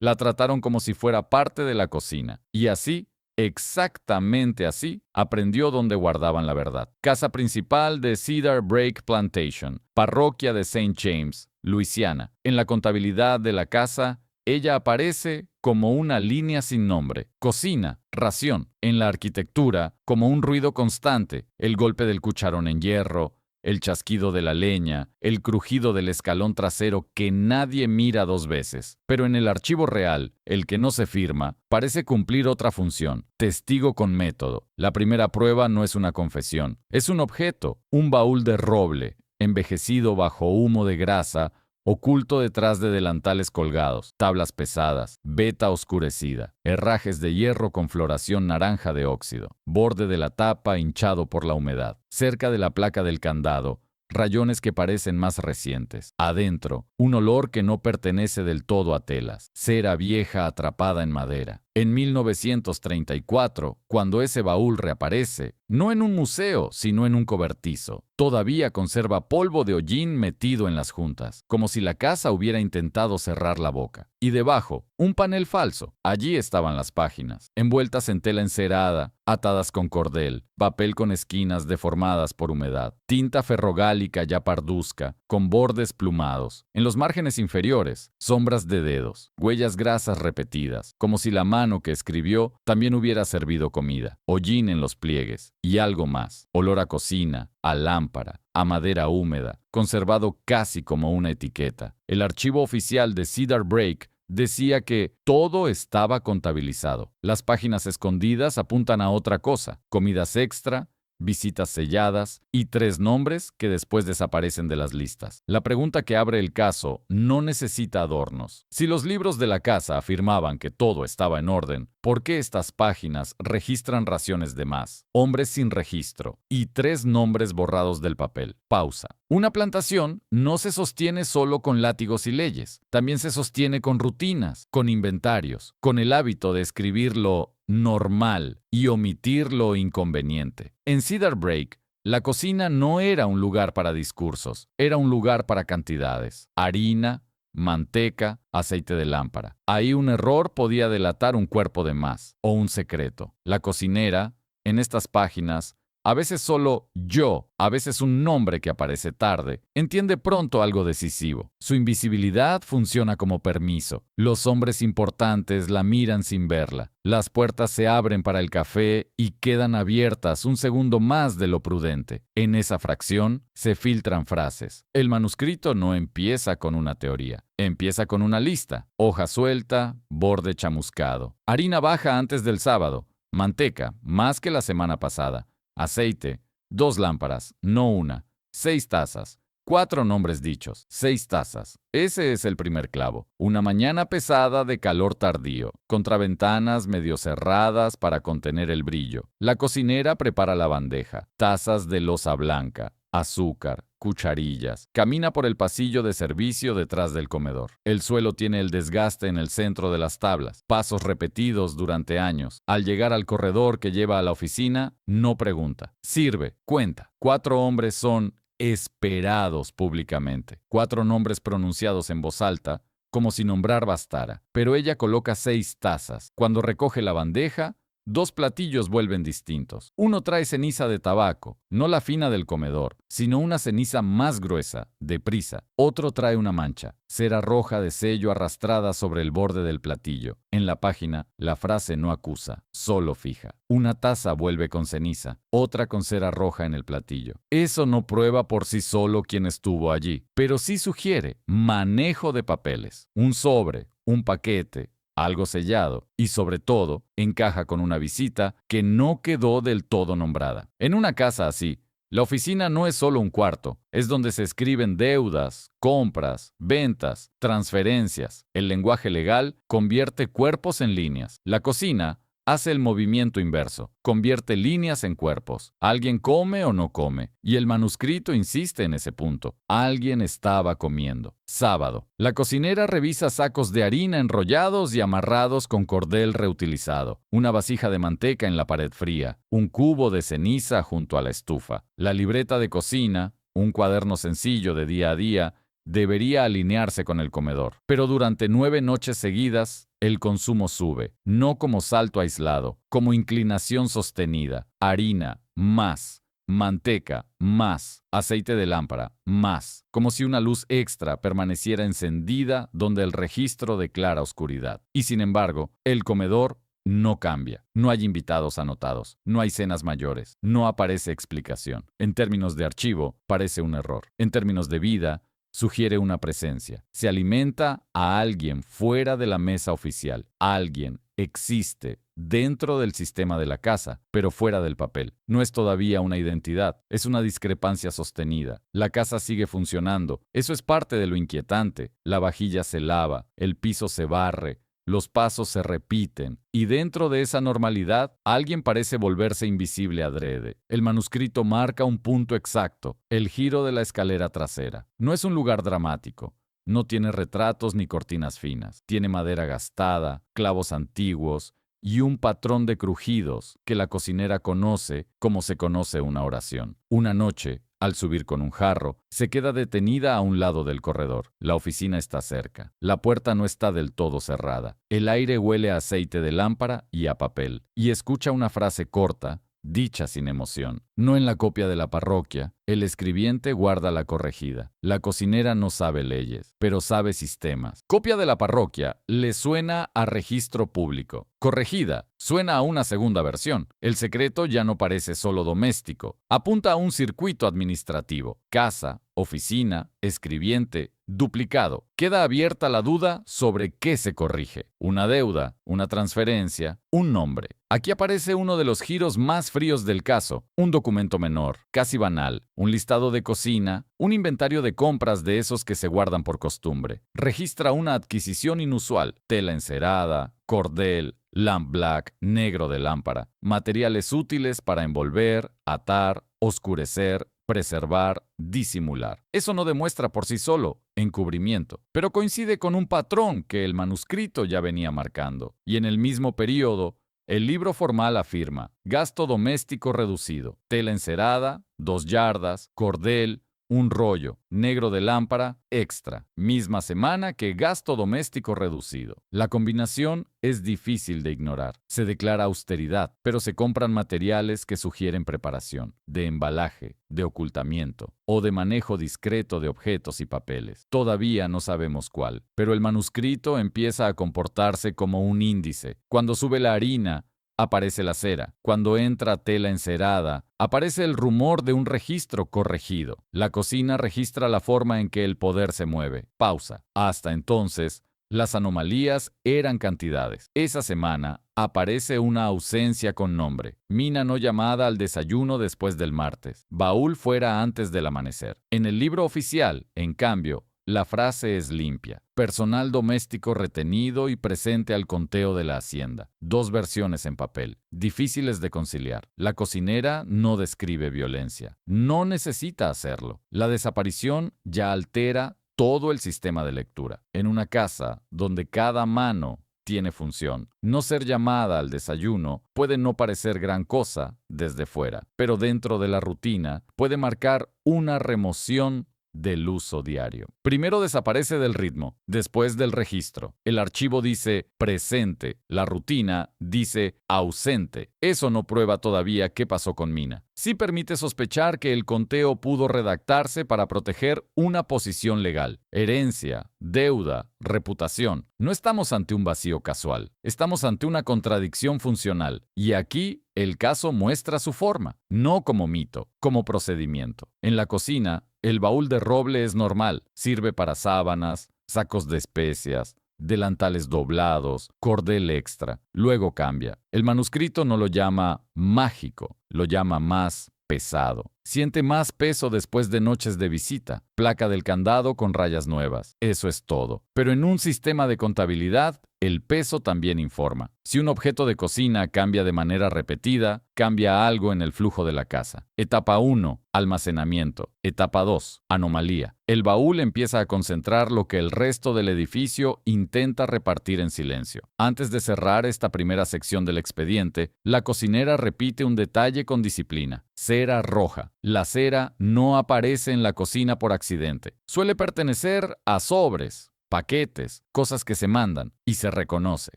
La trataron como si fuera parte de la cocina. Y así, exactamente así, aprendió dónde guardaban la verdad. Casa principal de Cedar Break Plantation, parroquia de St. James, Luisiana. En la contabilidad de la casa, ella aparece como una línea sin nombre. Cocina, ración. En la arquitectura, como un ruido constante. El golpe del cucharón en hierro, el chasquido de la leña, el crujido del escalón trasero que nadie mira dos veces. Pero en el archivo real, el que no se firma, parece cumplir otra función, testigo con método. La primera prueba no es una confesión, es un objeto, un baúl de roble, envejecido bajo humo de grasa, oculto detrás de delantales colgados, tablas pesadas, veta oscurecida, herrajes de hierro con floración naranja de óxido, borde de la tapa hinchado por la humedad, cerca de la placa del candado, rayones que parecen más recientes. Adentro, un olor que no pertenece del todo a telas, cera vieja atrapada en madera. En 1934, cuando ese baúl reaparece, no en un museo, sino en un cobertizo, todavía conserva polvo de hollín metido en las juntas, como si la casa hubiera intentado cerrar la boca. Y debajo, un panel falso. Allí estaban las páginas, envueltas en tela encerada, atadas con cordel, papel con esquinas deformadas por humedad, tinta ferrogálica ya parduzca, con bordes plumados. En los márgenes inferiores, sombras de dedos, huellas grasas repetidas, como si la mano que escribió también hubiera servido comida, hollín en los pliegues, y algo más, olor a cocina, a lámpara, a madera húmeda, conservado casi como una etiqueta. El archivo oficial de Cedar Break decía que todo estaba contabilizado. Las páginas escondidas apuntan a otra cosa: comidas extra, visitas selladas y 3 nombres que después desaparecen de las listas. La pregunta que abre el caso no necesita adornos. Si los libros de la casa afirmaban que todo estaba en orden, ¿por qué estas páginas registran raciones de más, hombres sin registro y 3 nombres borrados del papel? Pausa. Una plantación no se sostiene solo con látigos y leyes, también se sostiene con rutinas, con inventarios, con el hábito de escribir lo normal y omitir lo inconveniente. En Cedar Break, la cocina no era un lugar para discursos, era un lugar para cantidades. Harina, manteca, aceite de lámpara. Ahí un error podía delatar un cuerpo de más o un secreto. La cocinera, en estas páginas, a veces solo yo, a veces un nombre que aparece tarde, entiende pronto algo decisivo. Su invisibilidad funciona como permiso. Los hombres importantes la miran sin verla. Las puertas se abren para el café y quedan abiertas un segundo más de lo prudente. En esa fracción se filtran frases. El manuscrito no empieza con una teoría. Empieza con una lista. Hoja suelta, borde chamuscado. Harina baja antes del sábado. Manteca, más que la semana pasada. Aceite, 2 lámparas, no una. 6 tazas, 4 nombres dichos, 6 tazas. Ese es el primer clavo. Una mañana pesada de calor tardío, contraventanas medio cerradas para contener el brillo. La cocinera prepara la bandeja, tazas de loza blanca, azúcar, cucharillas. Camina por el pasillo de servicio detrás del comedor. El suelo tiene el desgaste en el centro de las tablas, pasos repetidos durante años. Al llegar al corredor que lleva a la oficina, no pregunta. Sirve, cuenta. 4 hombres son esperados públicamente. 4 nombres pronunciados en voz alta, como si nombrar bastara. Pero ella coloca 6 tazas. Cuando recoge la bandeja, 2 platillos vuelven distintos. Uno trae ceniza de tabaco, no la fina del comedor, sino una ceniza más gruesa, deprisa. Otro trae una mancha, cera roja de sello arrastrada sobre el borde del platillo. En la página, la frase no acusa, solo fija. Una taza vuelve con ceniza, otra con cera roja en el platillo. Eso no prueba por sí solo quién estuvo allí, pero sí sugiere manejo de papeles. Un sobre, un paquete, algo sellado, y sobre todo, encaja con una visita que no quedó del todo nombrada. En una casa así, la oficina no es solo un cuarto, es donde se escriben deudas, compras, ventas, transferencias. El lenguaje legal convierte cuerpos en líneas. La cocina hace el movimiento inverso, convierte líneas en cuerpos. Alguien come o no come, y el manuscrito insiste en ese punto. Alguien estaba comiendo. Sábado. La cocinera revisa sacos de harina enrollados y amarrados con cordel reutilizado, una vasija de manteca en la pared fría, un cubo de ceniza junto a la estufa, la libreta de cocina, un cuaderno sencillo de día a día debería alinearse con el comedor. Pero durante 9 noches seguidas, el consumo sube, no como salto aislado, como inclinación sostenida. Harina, más. Manteca, más. Aceite de lámpara, más. Como si una luz extra permaneciera encendida donde el registro declara oscuridad. Y sin embargo, el comedor no cambia. No hay invitados anotados. No hay cenas mayores. No aparece explicación. En términos de archivo, parece un error. En términos de vida, sugiere una presencia. Se alimenta a alguien fuera de la mesa oficial. Alguien existe dentro del sistema de la casa, pero fuera del papel. No es todavía una identidad, es una discrepancia sostenida. La casa sigue funcionando. Eso es parte de lo inquietante. La vajilla se lava, el piso se barre, los pasos se repiten, y dentro de esa normalidad, alguien parece volverse invisible adrede. El manuscrito marca un punto exacto, el giro de la escalera trasera. No es un lugar dramático. No tiene retratos ni cortinas finas. Tiene madera gastada, clavos antiguos y un patrón de crujidos que la cocinera conoce como se conoce una oración. Una noche, al subir con un jarro, se queda detenida a un lado del corredor. La oficina está cerca. La puerta no está del todo cerrada. El aire huele a aceite de lámpara y a papel. Y escucha una frase corta, dicha sin emoción. No en la copia de la parroquia, el escribiente guarda la corregida. La cocinera no sabe leyes, pero sabe sistemas. Copia de la parroquia le suena a registro público. Corregida suena a una segunda versión. El secreto ya no parece solo doméstico. Apunta a un circuito administrativo. Casa, oficina, escribiente, duplicado. Queda abierta la duda sobre qué se corrige. Una deuda, una transferencia, un nombre. Aquí aparece uno de los giros más fríos del caso. Un documento menor, casi banal. Un listado de cocina, un inventario de compras de esos que se guardan por costumbre. Registra una adquisición inusual. Tela encerada, cordel, lamp black, negro de lámpara. Materiales útiles para envolver, atar, oscurecer, preservar, disimular. Eso no demuestra por sí solo encubrimiento, pero coincide con un patrón que el manuscrito ya venía marcando. Y en el mismo periodo, el libro formal afirma: gasto doméstico reducido, tela encerada, 2 yardas, cordel, un rollo, negro de lámpara, extra. Misma semana que gasto doméstico reducido. La combinación es difícil de ignorar. Se declara austeridad, pero se compran materiales que sugieren preparación, de embalaje, de ocultamiento o de manejo discreto de objetos y papeles. Todavía no sabemos cuál, pero el manuscrito empieza a comportarse como un índice. Cuando sube la harina, aparece la cera. Cuando entra tela encerada, aparece el rumor de un registro corregido. La cocina registra la forma en que el poder se mueve. Pausa. Hasta entonces, las anomalías eran cantidades. Esa semana aparece una ausencia con nombre. Mina no llamada al desayuno después del martes. Baúl fuera antes del amanecer. En el libro oficial, en cambio, la frase es limpia. Personal doméstico retenido y presente al conteo de la hacienda. 2 versiones en papel, difíciles de conciliar. La cocinera no describe violencia. No necesita hacerlo. La desaparición ya altera todo el sistema de lectura. En una casa donde cada mano tiene función, no ser llamada al desayuno puede no parecer gran cosa desde fuera, pero dentro de la rutina puede marcar una remoción del uso diario. Primero desaparece del ritmo, después del registro. El archivo dice presente, la rutina dice ausente. Eso no prueba todavía qué pasó con Mina. Sí permite sospechar que el conteo pudo redactarse para proteger una posición legal. Herencia, deuda, reputación. No estamos ante un vacío casual, estamos ante una contradicción funcional. Y aquí el caso muestra su forma, no como mito, como procedimiento. En la cocina, el baúl de roble es normal, sirve para sábanas, sacos de especias, delantales doblados, cordel extra. Luego cambia. El manuscrito no lo llama mágico, lo llama más pesado. Siente más peso después de noches de visita. Placa del candado con rayas nuevas. Eso es todo. Pero en un sistema de contabilidad, el peso también informa. Si un objeto de cocina cambia de manera repetida, cambia algo en el flujo de la casa. Etapa 1. Almacenamiento. Etapa 2. Anomalía. El baúl empieza a concentrar lo que el resto del edificio intenta repartir en silencio. Antes de cerrar esta primera sección del expediente, la cocinera repite un detalle con disciplina. Cera roja. La cera no aparece en la cocina por accidente. Suele pertenecer a sobres, paquetes, cosas que se mandan, y se reconoce.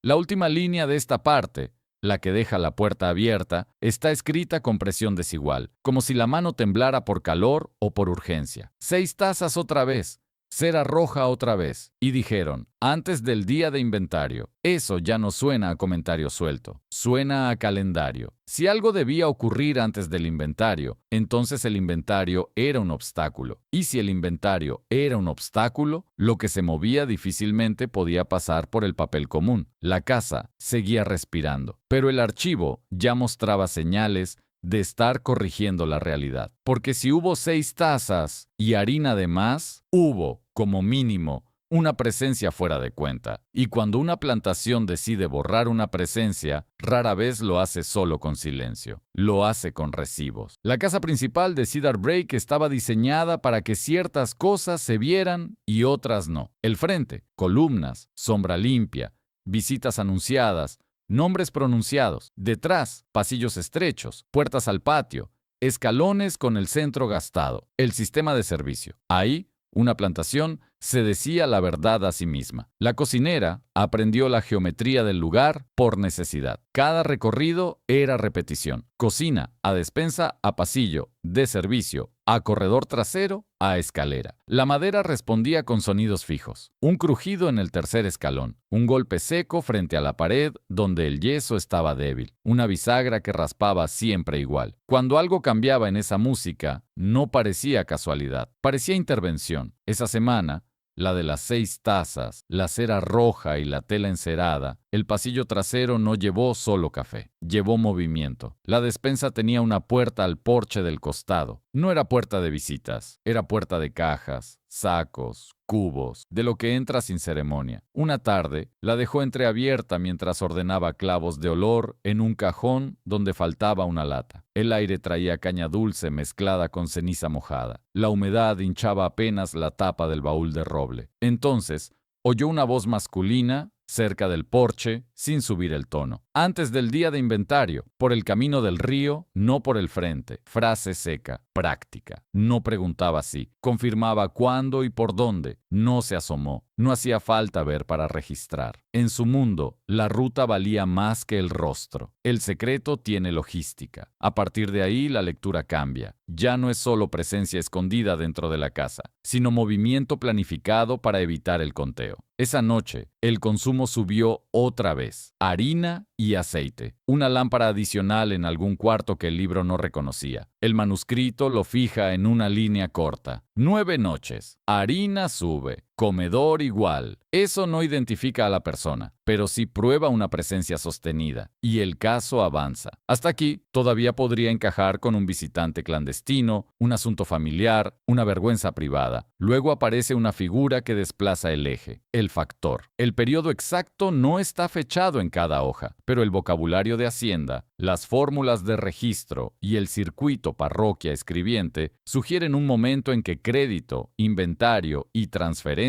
La última línea de esta parte, la que deja la puerta abierta, está escrita con presión desigual, como si la mano temblara por calor o por urgencia. 6 tazas otra vez, cera roja otra vez. Y dijeron, antes del día de inventario. Eso ya no suena a comentario suelto, suena a calendario. Si algo debía ocurrir antes del inventario, entonces el inventario era un obstáculo. Y si el inventario era un obstáculo, lo que se movía difícilmente podía pasar por el papel común. La casa seguía respirando, pero el archivo ya mostraba señales de estar corrigiendo la realidad. Porque si hubo 6 tazas y harina de más, hubo, como mínimo, una presencia fuera de cuenta. Y cuando una plantación decide borrar una presencia, rara vez lo hace solo con silencio. Lo hace con recibos. La casa principal de Cedar Break estaba diseñada para que ciertas cosas se vieran y otras no. El frente, columnas, sombra limpia, visitas anunciadas, nombres pronunciados. Detrás, pasillos estrechos, puertas al patio, escalones con el centro gastado. El sistema de servicio. Ahí, una plantación se decía la verdad a sí misma. La cocinera aprendió la geometría del lugar por necesidad. Cada recorrido era repetición. Cocina, a despensa, a pasillo, de servicio, a corredor trasero, a escalera. La madera respondía con sonidos fijos. Un crujido en el tercer escalón. Un golpe seco frente a la pared donde el yeso estaba débil. Una bisagra que raspaba siempre igual. Cuando algo cambiaba en esa música, no parecía casualidad. Parecía intervención. Esa semana, la de las 6 tazas, la cera roja y la tela encerada, el pasillo trasero no llevó solo café, llevó movimiento. La despensa tenía una puerta al porche del costado. No era puerta de visitas, era puerta de cajas, sacos, cubos, de lo que entra sin ceremonia. Una tarde, la dejó entreabierta mientras ordenaba clavos de olor en un cajón donde faltaba una lata. El aire traía caña dulce mezclada con ceniza mojada. La humedad hinchaba apenas la tapa del baúl de roble. Entonces, oyó una voz masculina cerca del porche, sin subir el tono. Antes del día de inventario, por el camino del río, no por el frente. Frase seca, práctica. No preguntaba si, confirmaba cuándo y por dónde. No se asomó. No hacía falta ver para registrar. En su mundo, la ruta valía más que el rostro. El secreto tiene logística. A partir de ahí, la lectura cambia. Ya no es solo presencia escondida dentro de la casa, sino movimiento planificado para evitar el conteo. Esa noche, el consumo subió otra vez. Harina y aceite. Una lámpara adicional en algún cuarto que el libro no reconocía. El manuscrito lo fija en una línea corta. 9 noches. Harina sube. Comedor igual. Eso no identifica a la persona, pero sí prueba una presencia sostenida. Y el caso avanza. Hasta aquí, todavía podría encajar con un visitante clandestino, un asunto familiar, una vergüenza privada. Luego aparece una figura que desplaza el eje, el factor. El periodo exacto no está fechado en cada hoja, pero el vocabulario de Hacienda, las fórmulas de registro y el circuito parroquia-escribiente sugieren un momento en que crédito, inventario y transferencias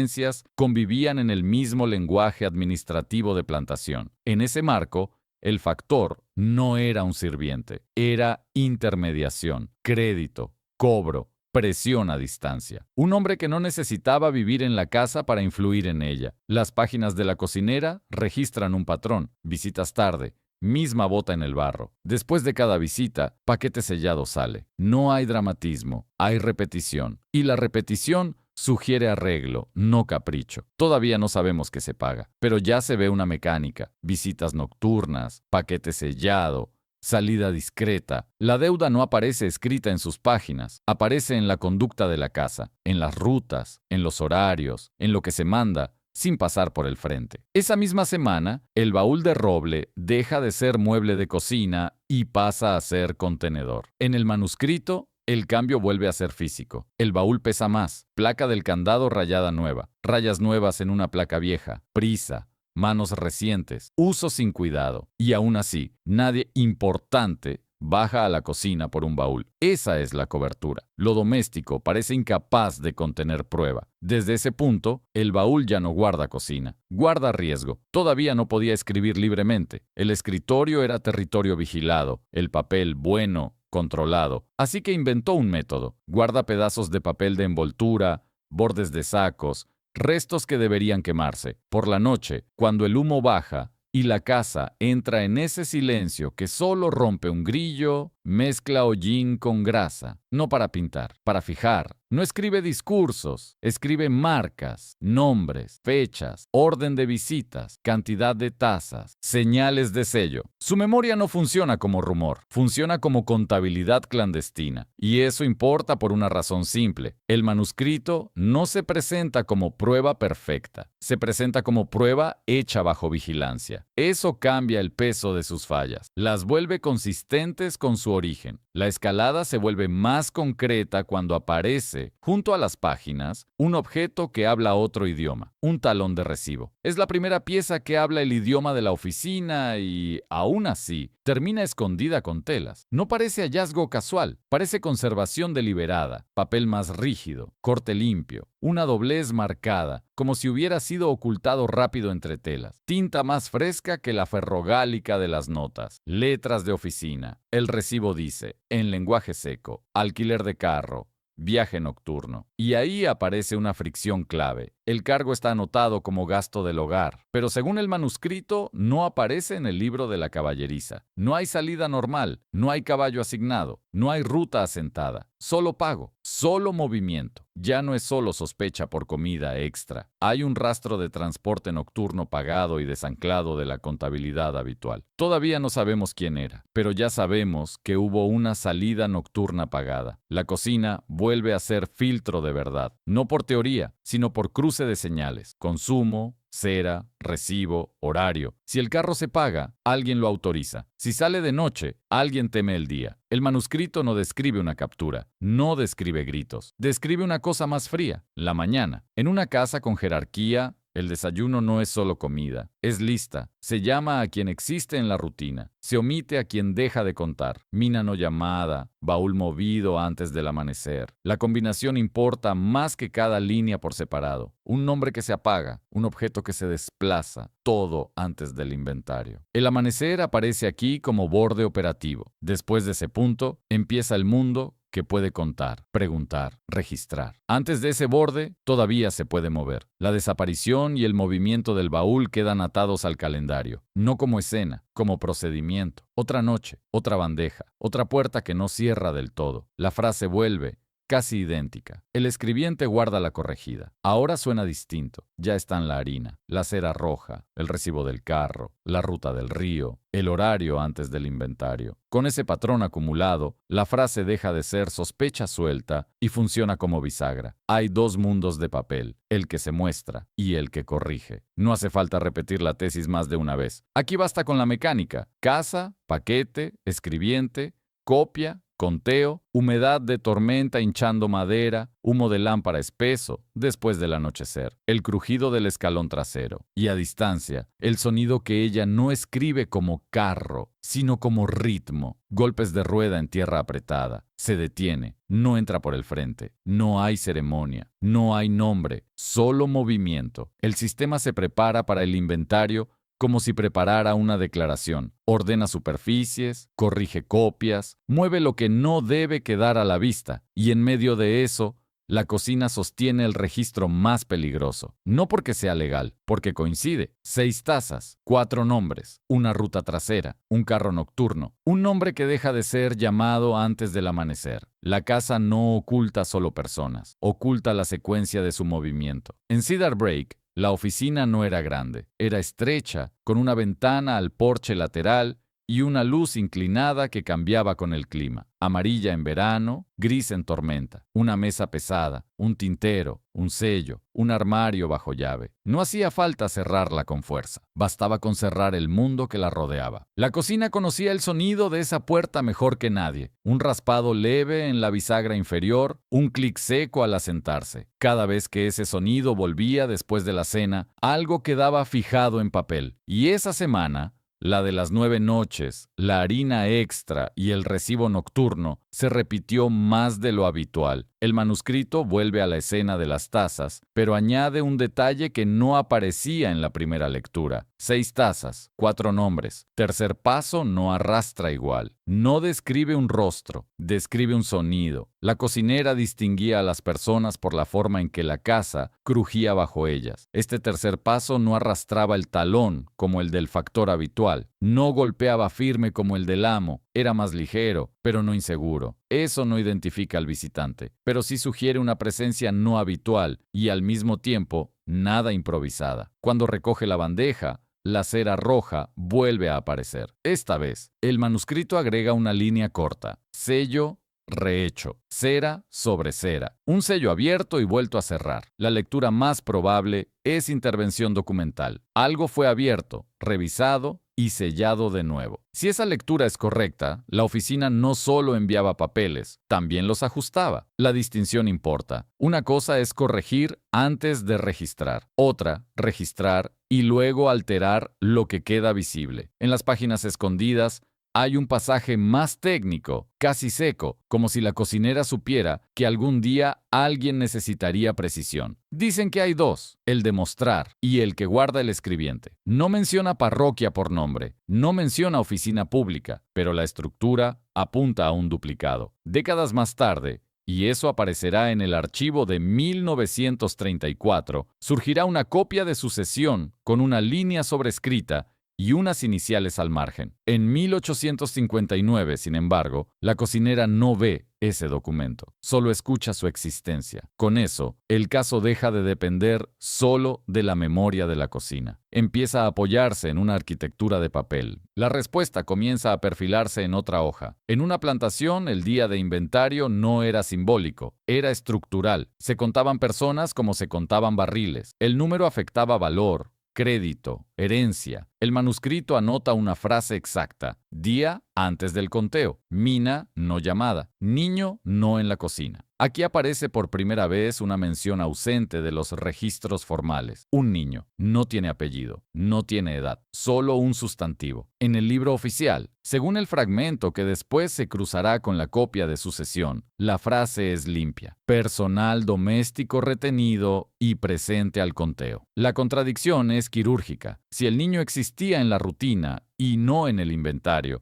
convivían en el mismo lenguaje administrativo de plantación. En ese marco, el factor no era un sirviente, era intermediación, crédito, cobro, presión a distancia. Un hombre que no necesitaba vivir en la casa para influir en ella. Las páginas de la cocinera registran un patrón: visitas tarde, misma bota en el barro. Después de cada visita, paquete sellado sale. No hay dramatismo, hay repetición. Y la repetición sugiere arreglo, no capricho. Todavía no sabemos qué se paga, pero ya se ve una mecánica. Visitas nocturnas, paquete sellado, salida discreta. La deuda no aparece escrita en sus páginas, aparece en la conducta de la casa, en las rutas, en los horarios, en lo que se manda, sin pasar por el frente. Esa misma semana, el baúl de roble deja de ser mueble de cocina y pasa a ser contenedor. En el manuscrito, el cambio vuelve a ser físico. El baúl pesa más, placa del candado rayada nueva, rayas nuevas en una placa vieja, prisa, manos recientes, uso sin cuidado. Y aún así, nadie importante baja a la cocina por un baúl. Esa es la cobertura. Lo doméstico parece incapaz de contener prueba. Desde ese punto, el baúl ya no guarda cocina, guarda riesgo. Todavía no podía escribir libremente. El escritorio era territorio vigilado, el papel bueno, controlado. Así que inventó un método. Guarda pedazos de papel de envoltura, bordes de sacos, restos que deberían quemarse. Por la noche, cuando el humo baja y la casa entra en ese silencio que solo rompe un grillo, mezcla hollín con grasa. No para pintar, para fijar. No escribe discursos, escribe marcas, nombres, fechas, orden de visitas, cantidad de tazas, señales de sello. Su memoria no funciona como rumor, funciona como contabilidad clandestina. Y eso importa por una razón simple. El manuscrito no se presenta como prueba perfecta, se presenta como prueba hecha bajo vigilancia. Eso cambia el peso de sus fallas, las vuelve consistentes con su origen. La escalada se vuelve más concreta cuando aparece, junto a las páginas, un objeto que habla otro idioma, un talón de recibo. Es la primera pieza que habla el idioma de la oficina y, aún así, termina escondida con telas. No parece hallazgo casual, parece conservación deliberada, papel más rígido, corte limpio, una doblez marcada, como si hubiera sido ocultado rápido entre telas, tinta más fresca que la ferrogálica de las notas, letras de oficina. El recibo dice, en lenguaje seco, alquiler de carro, viaje nocturno. Y ahí aparece una fricción clave. El cargo está anotado como gasto del hogar, pero según el manuscrito no aparece en el libro de la caballeriza. No hay salida normal, no hay caballo asignado, no hay ruta asentada, solo pago, solo movimiento. Ya no es solo sospecha por comida extra. Hay un rastro de transporte nocturno pagado y desanclado de la contabilidad habitual. Todavía no sabemos quién era, pero ya sabemos que hubo una salida nocturna pagada. La cocina vuelve a ser filtro de verdad, no por teoría, sino por cruce de señales, consumo, cera, recibo, horario. Si el carro se paga, alguien lo autoriza. Si sale de noche, alguien teme el día. El manuscrito no describe una captura, no describe gritos. Describe una cosa más fría, la mañana. En una casa con jerarquía, el desayuno no es solo comida, es lista. Se llama a quien existe en la rutina. Se omite a quien deja de contar. Mina no llamada, baúl movido antes del amanecer. La combinación importa más que cada línea por separado. Un nombre que se apaga, un objeto que se desplaza, todo antes del inventario. El amanecer aparece aquí como borde operativo. Después de ese punto, empieza el mundo que puede contar, preguntar, registrar. Antes de ese borde, todavía se puede mover. La desaparición y el movimiento del baúl quedan atados al calendario, no como escena, como procedimiento. Otra noche, otra bandeja, otra puerta que no cierra del todo. La frase vuelve, casi idéntica. El escribiente guarda la corregida. Ahora suena distinto. Ya están la harina, la cera roja, el recibo del carro, la ruta del río, el horario antes del inventario. Con ese patrón acumulado, la frase deja de ser sospecha suelta y funciona como bisagra. Hay dos mundos de papel, el que se muestra y el que corrige. No hace falta repetir la tesis más de una vez. Aquí basta con la mecánica. Casa, paquete, escribiente, copia, conteo, humedad de tormenta hinchando madera, humo de lámpara espeso después del anochecer, el crujido del escalón trasero y a distancia, el sonido que ella no escribe como carro, sino como ritmo, golpes de rueda en tierra apretada. Se detiene, no entra por el frente, no hay ceremonia, no hay nombre, solo movimiento. El sistema se prepara para el inventario como si preparara una declaración. Ordena superficies, corrige copias, mueve lo que no debe quedar a la vista, y en medio de eso, la cocina sostiene el registro más peligroso. No porque sea legal, porque coincide. 6 tazas, 4 nombres, una ruta trasera, un carro nocturno, un nombre que deja de ser llamado antes del amanecer. La casa no oculta solo personas, oculta la secuencia de su movimiento. En Cedar Break, la oficina no era grande, era estrecha, con una ventana al porche lateral y una luz inclinada que cambiaba con el clima. Amarilla en verano, gris en tormenta. Una mesa pesada, un tintero, un sello, un armario bajo llave. No hacía falta cerrarla con fuerza. Bastaba con cerrar el mundo que la rodeaba. La cocina conocía el sonido de esa puerta mejor que nadie. Un raspado leve en la bisagra inferior, un clic seco al asentarse. Cada vez que ese sonido volvía después de la cena, algo quedaba fijado en papel. Y esa semana, la de las 9 noches, la harina extra y el recibo nocturno, se repitió más de lo habitual. El manuscrito vuelve a la escena de las tazas, pero añade un detalle que no aparecía en la primera lectura. 6 tazas, 4 nombres. Tercer paso no arrastra igual. No describe un rostro, describe un sonido. La cocinera distinguía a las personas por la forma en que la casa crujía bajo ellas. Este tercer paso no arrastraba el talón como el del factor habitual. No golpeaba firme como el del amo. Era más ligero, pero no inseguro. Eso no identifica al visitante, pero sí sugiere una presencia no habitual y al mismo tiempo nada improvisada. Cuando recoge la bandeja, la cera roja vuelve a aparecer. Esta vez, el manuscrito agrega una línea corta. Sello rehecho, cera sobre cera, un sello abierto y vuelto a cerrar. La lectura más probable es intervención documental. Algo fue abierto, revisado y sellado de nuevo. Si esa lectura es correcta, la oficina no solo enviaba papeles, también los ajustaba. La distinción importa. Una cosa es corregir antes de registrar, otra, registrar y luego alterar lo que queda visible. En las páginas escondidas, hay un pasaje más técnico, casi seco, como si la cocinera supiera que algún día alguien necesitaría precisión. Dicen que hay 2, el de mostrar y el que guarda el escribiente. No menciona parroquia por nombre, no menciona oficina pública, pero la estructura apunta a un duplicado. Décadas más tarde, y eso aparecerá en el archivo de 1934, surgirá una copia de sucesión con una línea sobrescrita y unas iniciales al margen. En 1859, sin embargo, la cocinera no ve ese documento, solo escucha su existencia. Con eso, el caso deja de depender solo de la memoria de la cocina. Empieza a apoyarse en una arquitectura de papel. La respuesta comienza a perfilarse en otra hoja. En una plantación, el día de inventario no era simbólico, era estructural. Se contaban personas como se contaban barriles. El número afectaba valor, crédito, herencia. El manuscrito anota una frase exacta. Día antes del conteo. Mina no llamada. Niño no en la cocina. Aquí aparece por primera vez una mención ausente de los registros formales. Un niño. No tiene apellido. No tiene edad. Solo un sustantivo. En el libro oficial, según el fragmento que después se cruzará con la copia de sucesión, la frase es limpia. Personal doméstico retenido y presente al conteo. La contradicción es quirúrgica. Si el niño existía en la rutina y no en el inventario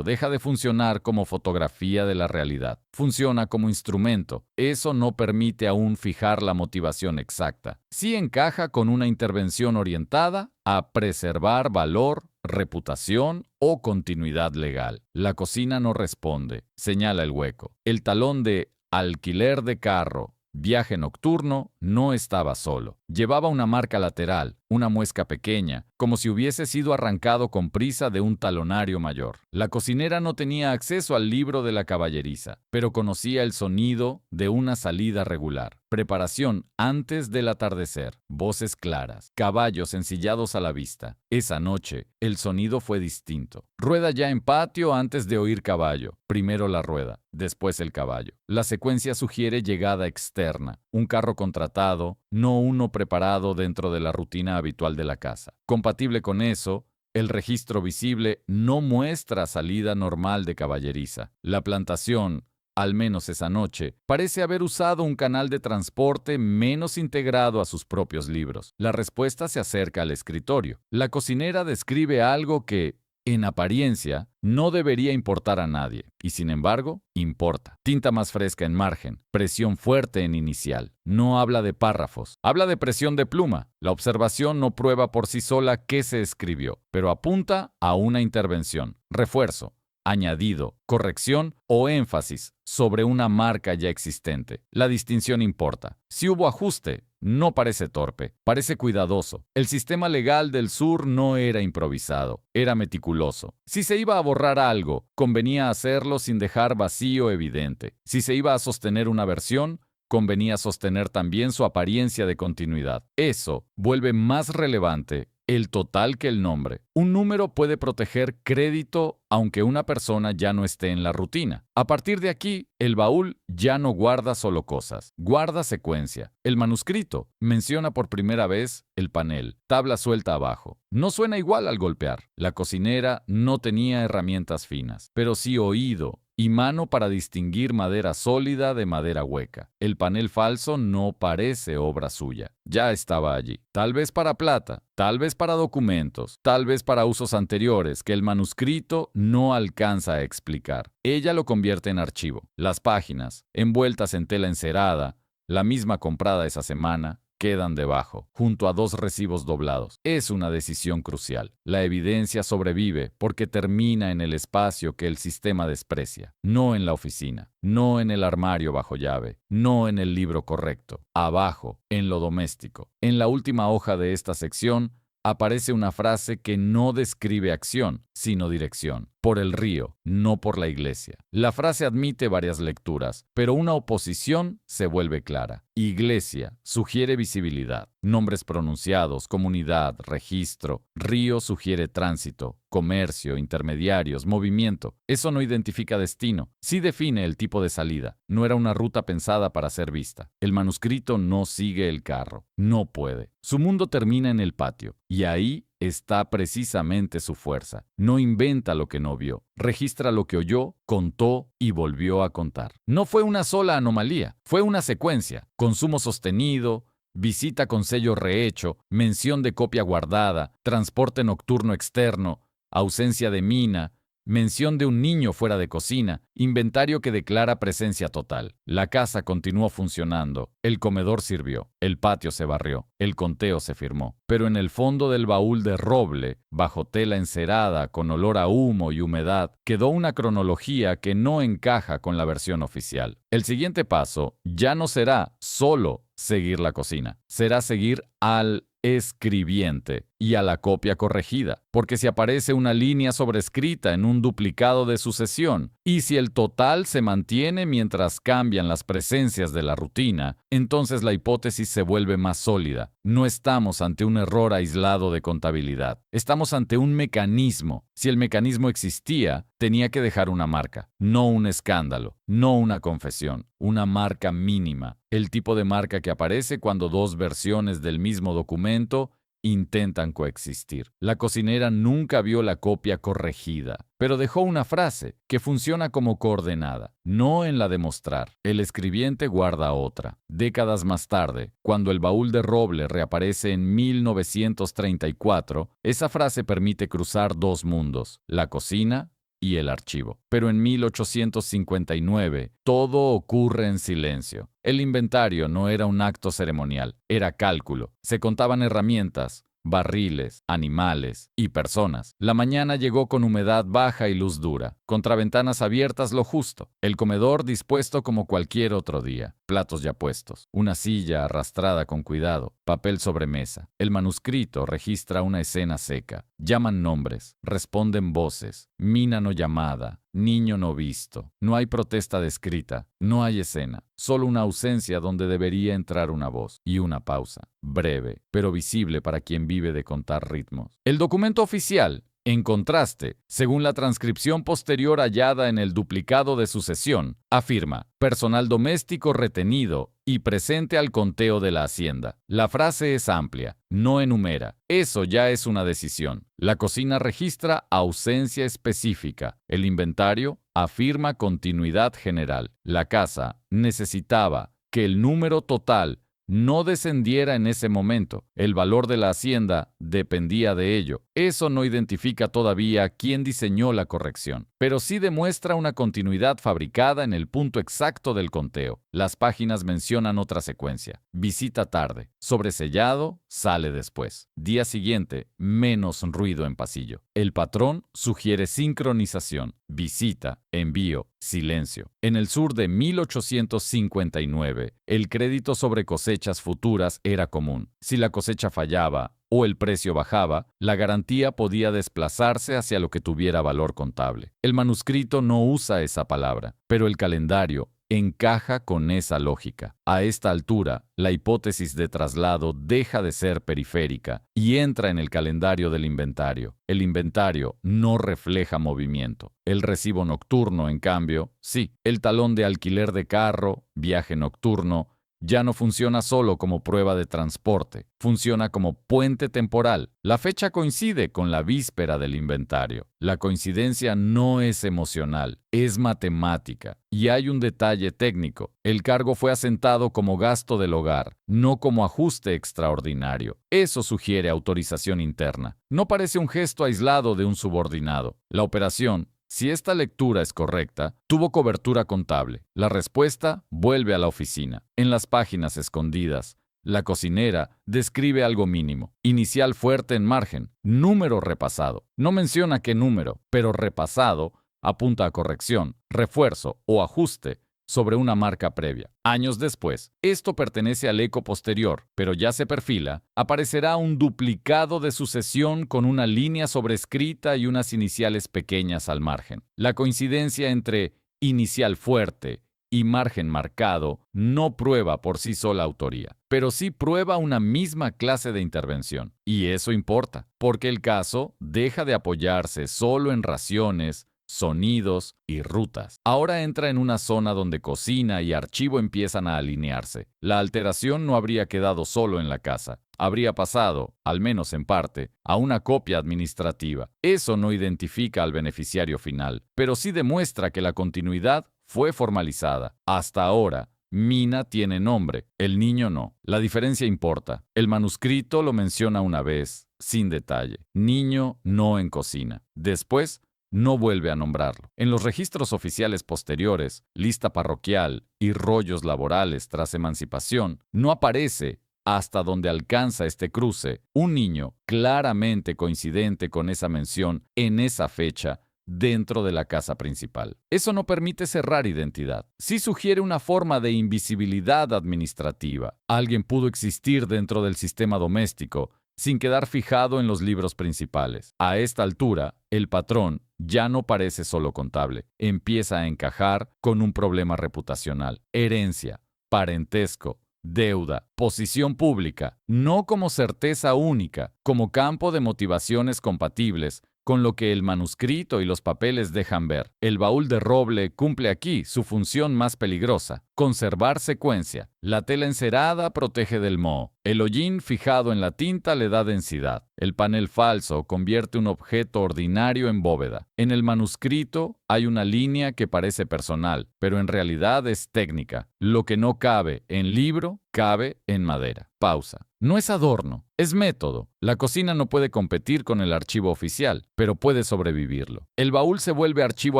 deja de funcionar como fotografía de la realidad. Funciona como instrumento. Eso no permite aún fijar la motivación exacta. Sí encaja con una intervención orientada a preservar valor, reputación o continuidad legal. La cocina no responde, señala el hueco. El talón de alquiler de carro, viaje nocturno, no estaba solo. Llevaba una marca lateral, una muesca pequeña, como si hubiese sido arrancado con prisa de un talonario mayor. La cocinera no tenía acceso al libro de la caballeriza, pero conocía el sonido de una salida regular. Preparación antes del atardecer, voces claras, caballos ensillados a la vista. Esa noche, el sonido fue distinto. Rueda ya en patio antes de oír caballo. Primero la rueda, después el caballo. La secuencia sugiere llegada externa, un carro contratado, no uno preparado dentro de la rutina habitual de la casa. Compatible con eso, el registro visible no muestra salida normal de caballeriza. La plantación, al menos esa noche, parece haber usado un canal de transporte menos integrado a sus propios libros. La respuesta se acerca al escritorio. La cocinera describe algo que, en apariencia, no debería importar a nadie, y sin embargo, importa. Tinta más fresca en margen, presión fuerte en inicial. No habla de párrafos, habla de presión de pluma. La observación no prueba por sí sola qué se escribió, pero apunta a una intervención, refuerzo, añadido, corrección o énfasis sobre una marca ya existente. La distinción importa. Si hubo ajuste, no parece torpe, parece cuidadoso. El sistema legal del sur no era improvisado, era meticuloso. Si se iba a borrar algo, convenía hacerlo sin dejar vacío evidente. Si se iba a sostener una versión, convenía sostener también su apariencia de continuidad. Eso vuelve más relevante el total que el nombre. Un número puede proteger crédito aunque una persona ya no esté en la rutina. A partir de aquí, el baúl ya no guarda solo cosas, guarda secuencia. El manuscrito menciona por primera vez el panel, tabla suelta abajo. No suena igual al golpear. La cocinera no tenía herramientas finas, pero sí oído y mano para distinguir madera sólida de madera hueca. El panel falso no parece obra suya. Ya estaba allí. Tal vez para plata, tal vez para documentos, tal vez para usos anteriores que el manuscrito no alcanza a explicar. Ella lo convierte en archivo. Las páginas, envueltas en tela encerada, la misma comprada esa semana, quedan debajo, junto a 2 recibos doblados. Es una decisión crucial. La evidencia sobrevive porque termina en el espacio que el sistema desprecia, no en la oficina, no en el armario bajo llave, no en el libro correcto, abajo, en lo doméstico. En la última hoja de esta sección, aparece una frase que no describe acción, sino dirección. Por el río, no por la iglesia. La frase admite varias lecturas, pero una oposición se vuelve clara. Iglesia sugiere visibilidad, nombres pronunciados, comunidad, registro. Río sugiere tránsito, comercio, intermediarios, movimiento. Eso no identifica destino, sí define el tipo de salida. No era una ruta pensada para ser vista. El manuscrito no sigue el carro, no puede. Su mundo termina en el patio, y ahí está precisamente su fuerza. No inventa lo que no vio, registra lo que oyó, contó y volvió a contar. No fue una sola anomalía, fue una secuencia. Consumo sostenido, visita con sello rehecho, mención de copia guardada, transporte nocturno externo, ausencia de mina, mención de un niño fuera de cocina, inventario que declara presencia total. La casa continuó funcionando, el comedor sirvió, el patio se barrió, el conteo se firmó. Pero en el fondo del baúl de roble, bajo tela encerada con olor a humo y humedad, quedó una cronología que no encaja con la versión oficial. El siguiente paso ya no será solo seguir la cocina, será seguir al escribiente y a la copia corregida, porque si aparece una línea sobrescrita en un duplicado de sucesión, y si el total se mantiene mientras cambian las presencias de la rutina, entonces la hipótesis se vuelve más sólida. No estamos ante un error aislado de contabilidad, estamos ante un mecanismo. Si el mecanismo existía, tenía que dejar una marca, no un escándalo, no una confesión, una marca mínima, el tipo de marca que aparece cuando 2 versiones del mismo documento intentan coexistir. La cocinera nunca vio la copia corregida, pero dejó una frase que funciona como coordenada, no en la de mostrar. El escribiente guarda otra. Décadas más tarde, cuando el baúl de roble reaparece en 1934, esa frase permite cruzar 2 mundos, la cocina y el archivo. Pero en 1859, todo ocurre en silencio. El inventario no era un acto ceremonial, era cálculo. Se contaban herramientas, barriles, animales y personas. La mañana llegó con humedad baja y luz dura, contraventanas abiertas lo justo, el comedor dispuesto como cualquier otro día, platos ya puestos, una silla arrastrada con cuidado, papel sobre mesa. El manuscrito registra una escena seca. Llaman nombres, responden voces, mina no llamada, niño no visto. No hay protesta descrita, no hay escena, solo una ausencia donde debería entrar una voz y una pausa, breve, pero visible para quien vive de contar ritmos. El documento oficial, en contraste, según la transcripción posterior hallada en el duplicado de sucesión, afirma: personal doméstico retenido y presente al conteo de la hacienda. La frase es amplia, no enumera. Eso ya es una decisión. La cocina registra ausencia específica. El inventario afirma continuidad general. La casa necesitaba que el número total no descendiera en ese momento. El valor de la hacienda dependía de ello. Eso no identifica todavía quién diseñó la corrección, pero sí demuestra una continuidad fabricada en el punto exacto del conteo. Las páginas mencionan otra secuencia. Visita tarde. Sobresellado, sale después. Día siguiente, menos ruido en pasillo. El patrón sugiere sincronización. Visita, envío, silencio. En el sur de 1859, el crédito sobre cosechas futuras era común. Si la cosecha fallaba o el precio bajaba, la garantía podía desplazarse hacia lo que tuviera valor contable. El manuscrito no usa esa palabra, pero el calendario encaja con esa lógica. A esta altura, la hipótesis de traslado deja de ser periférica y entra en el calendario del inventario. El inventario no refleja movimiento. El recibo nocturno, en cambio, sí. El talón de alquiler de carro, viaje nocturno, ya no funciona solo como prueba de transporte, funciona como puente temporal. La fecha coincide con la víspera del inventario. La coincidencia no es emocional, es matemática. Y hay un detalle técnico. El cargo fue asentado como gasto del hogar, no como ajuste extraordinario. Eso sugiere autorización interna. No parece un gesto aislado de un subordinado. La operación, si esta lectura es correcta, tuvo cobertura contable. La respuesta vuelve a la oficina. En las páginas escondidas, la cocinera describe algo mínimo. Inicial fuerte en margen. Número repasado. No menciona qué número, pero repasado apunta a corrección, refuerzo o ajuste sobre una marca previa. Años después, esto pertenece al eco posterior, pero ya se perfila, aparecerá un duplicado de sucesión con una línea sobrescrita y unas iniciales pequeñas al margen. La coincidencia entre inicial fuerte y margen marcado no prueba por sí sola autoría, pero sí prueba una misma clase de intervención. Y eso importa, porque el caso deja de apoyarse solo en raciones, sonidos y rutas. Ahora entra en una zona donde cocina y archivo empiezan a alinearse. La alteración no habría quedado solo en la casa. Habría pasado, al menos en parte, a una copia administrativa. Eso no identifica al beneficiario final, pero sí demuestra que la continuidad fue formalizada. Hasta ahora, Mina tiene nombre, el niño no. La diferencia importa. El manuscrito lo menciona una vez, sin detalle. Niño no en cocina. Después, no vuelve a nombrarlo. En los registros oficiales posteriores, lista parroquial y rollos laborales tras emancipación, no aparece, hasta donde alcanza este cruce, un niño claramente coincidente con esa mención en esa fecha dentro de la casa principal. Eso no permite cerrar identidad. Sí sugiere una forma de invisibilidad administrativa. Alguien pudo existir dentro del sistema doméstico sin quedar fijado en los libros principales. A esta altura, el patrón ya no parece solo contable. Empieza a encajar con un problema reputacional. Herencia, parentesco, deuda, posición pública, no como certeza única, como campo de motivaciones compatibles con lo que el manuscrito y los papeles dejan ver. El baúl de roble cumple aquí su función más peligrosa: conservar secuencia. La tela encerada protege del moho. El hollín fijado en la tinta le da densidad. El panel falso convierte un objeto ordinario en bóveda. En el manuscrito hay una línea que parece personal, pero en realidad es técnica. Lo que no cabe en libro, cabe en madera. Pausa. No es adorno, es método. La cocina no puede competir con el archivo oficial, pero puede sobrevivirlo. El baúl se vuelve archivo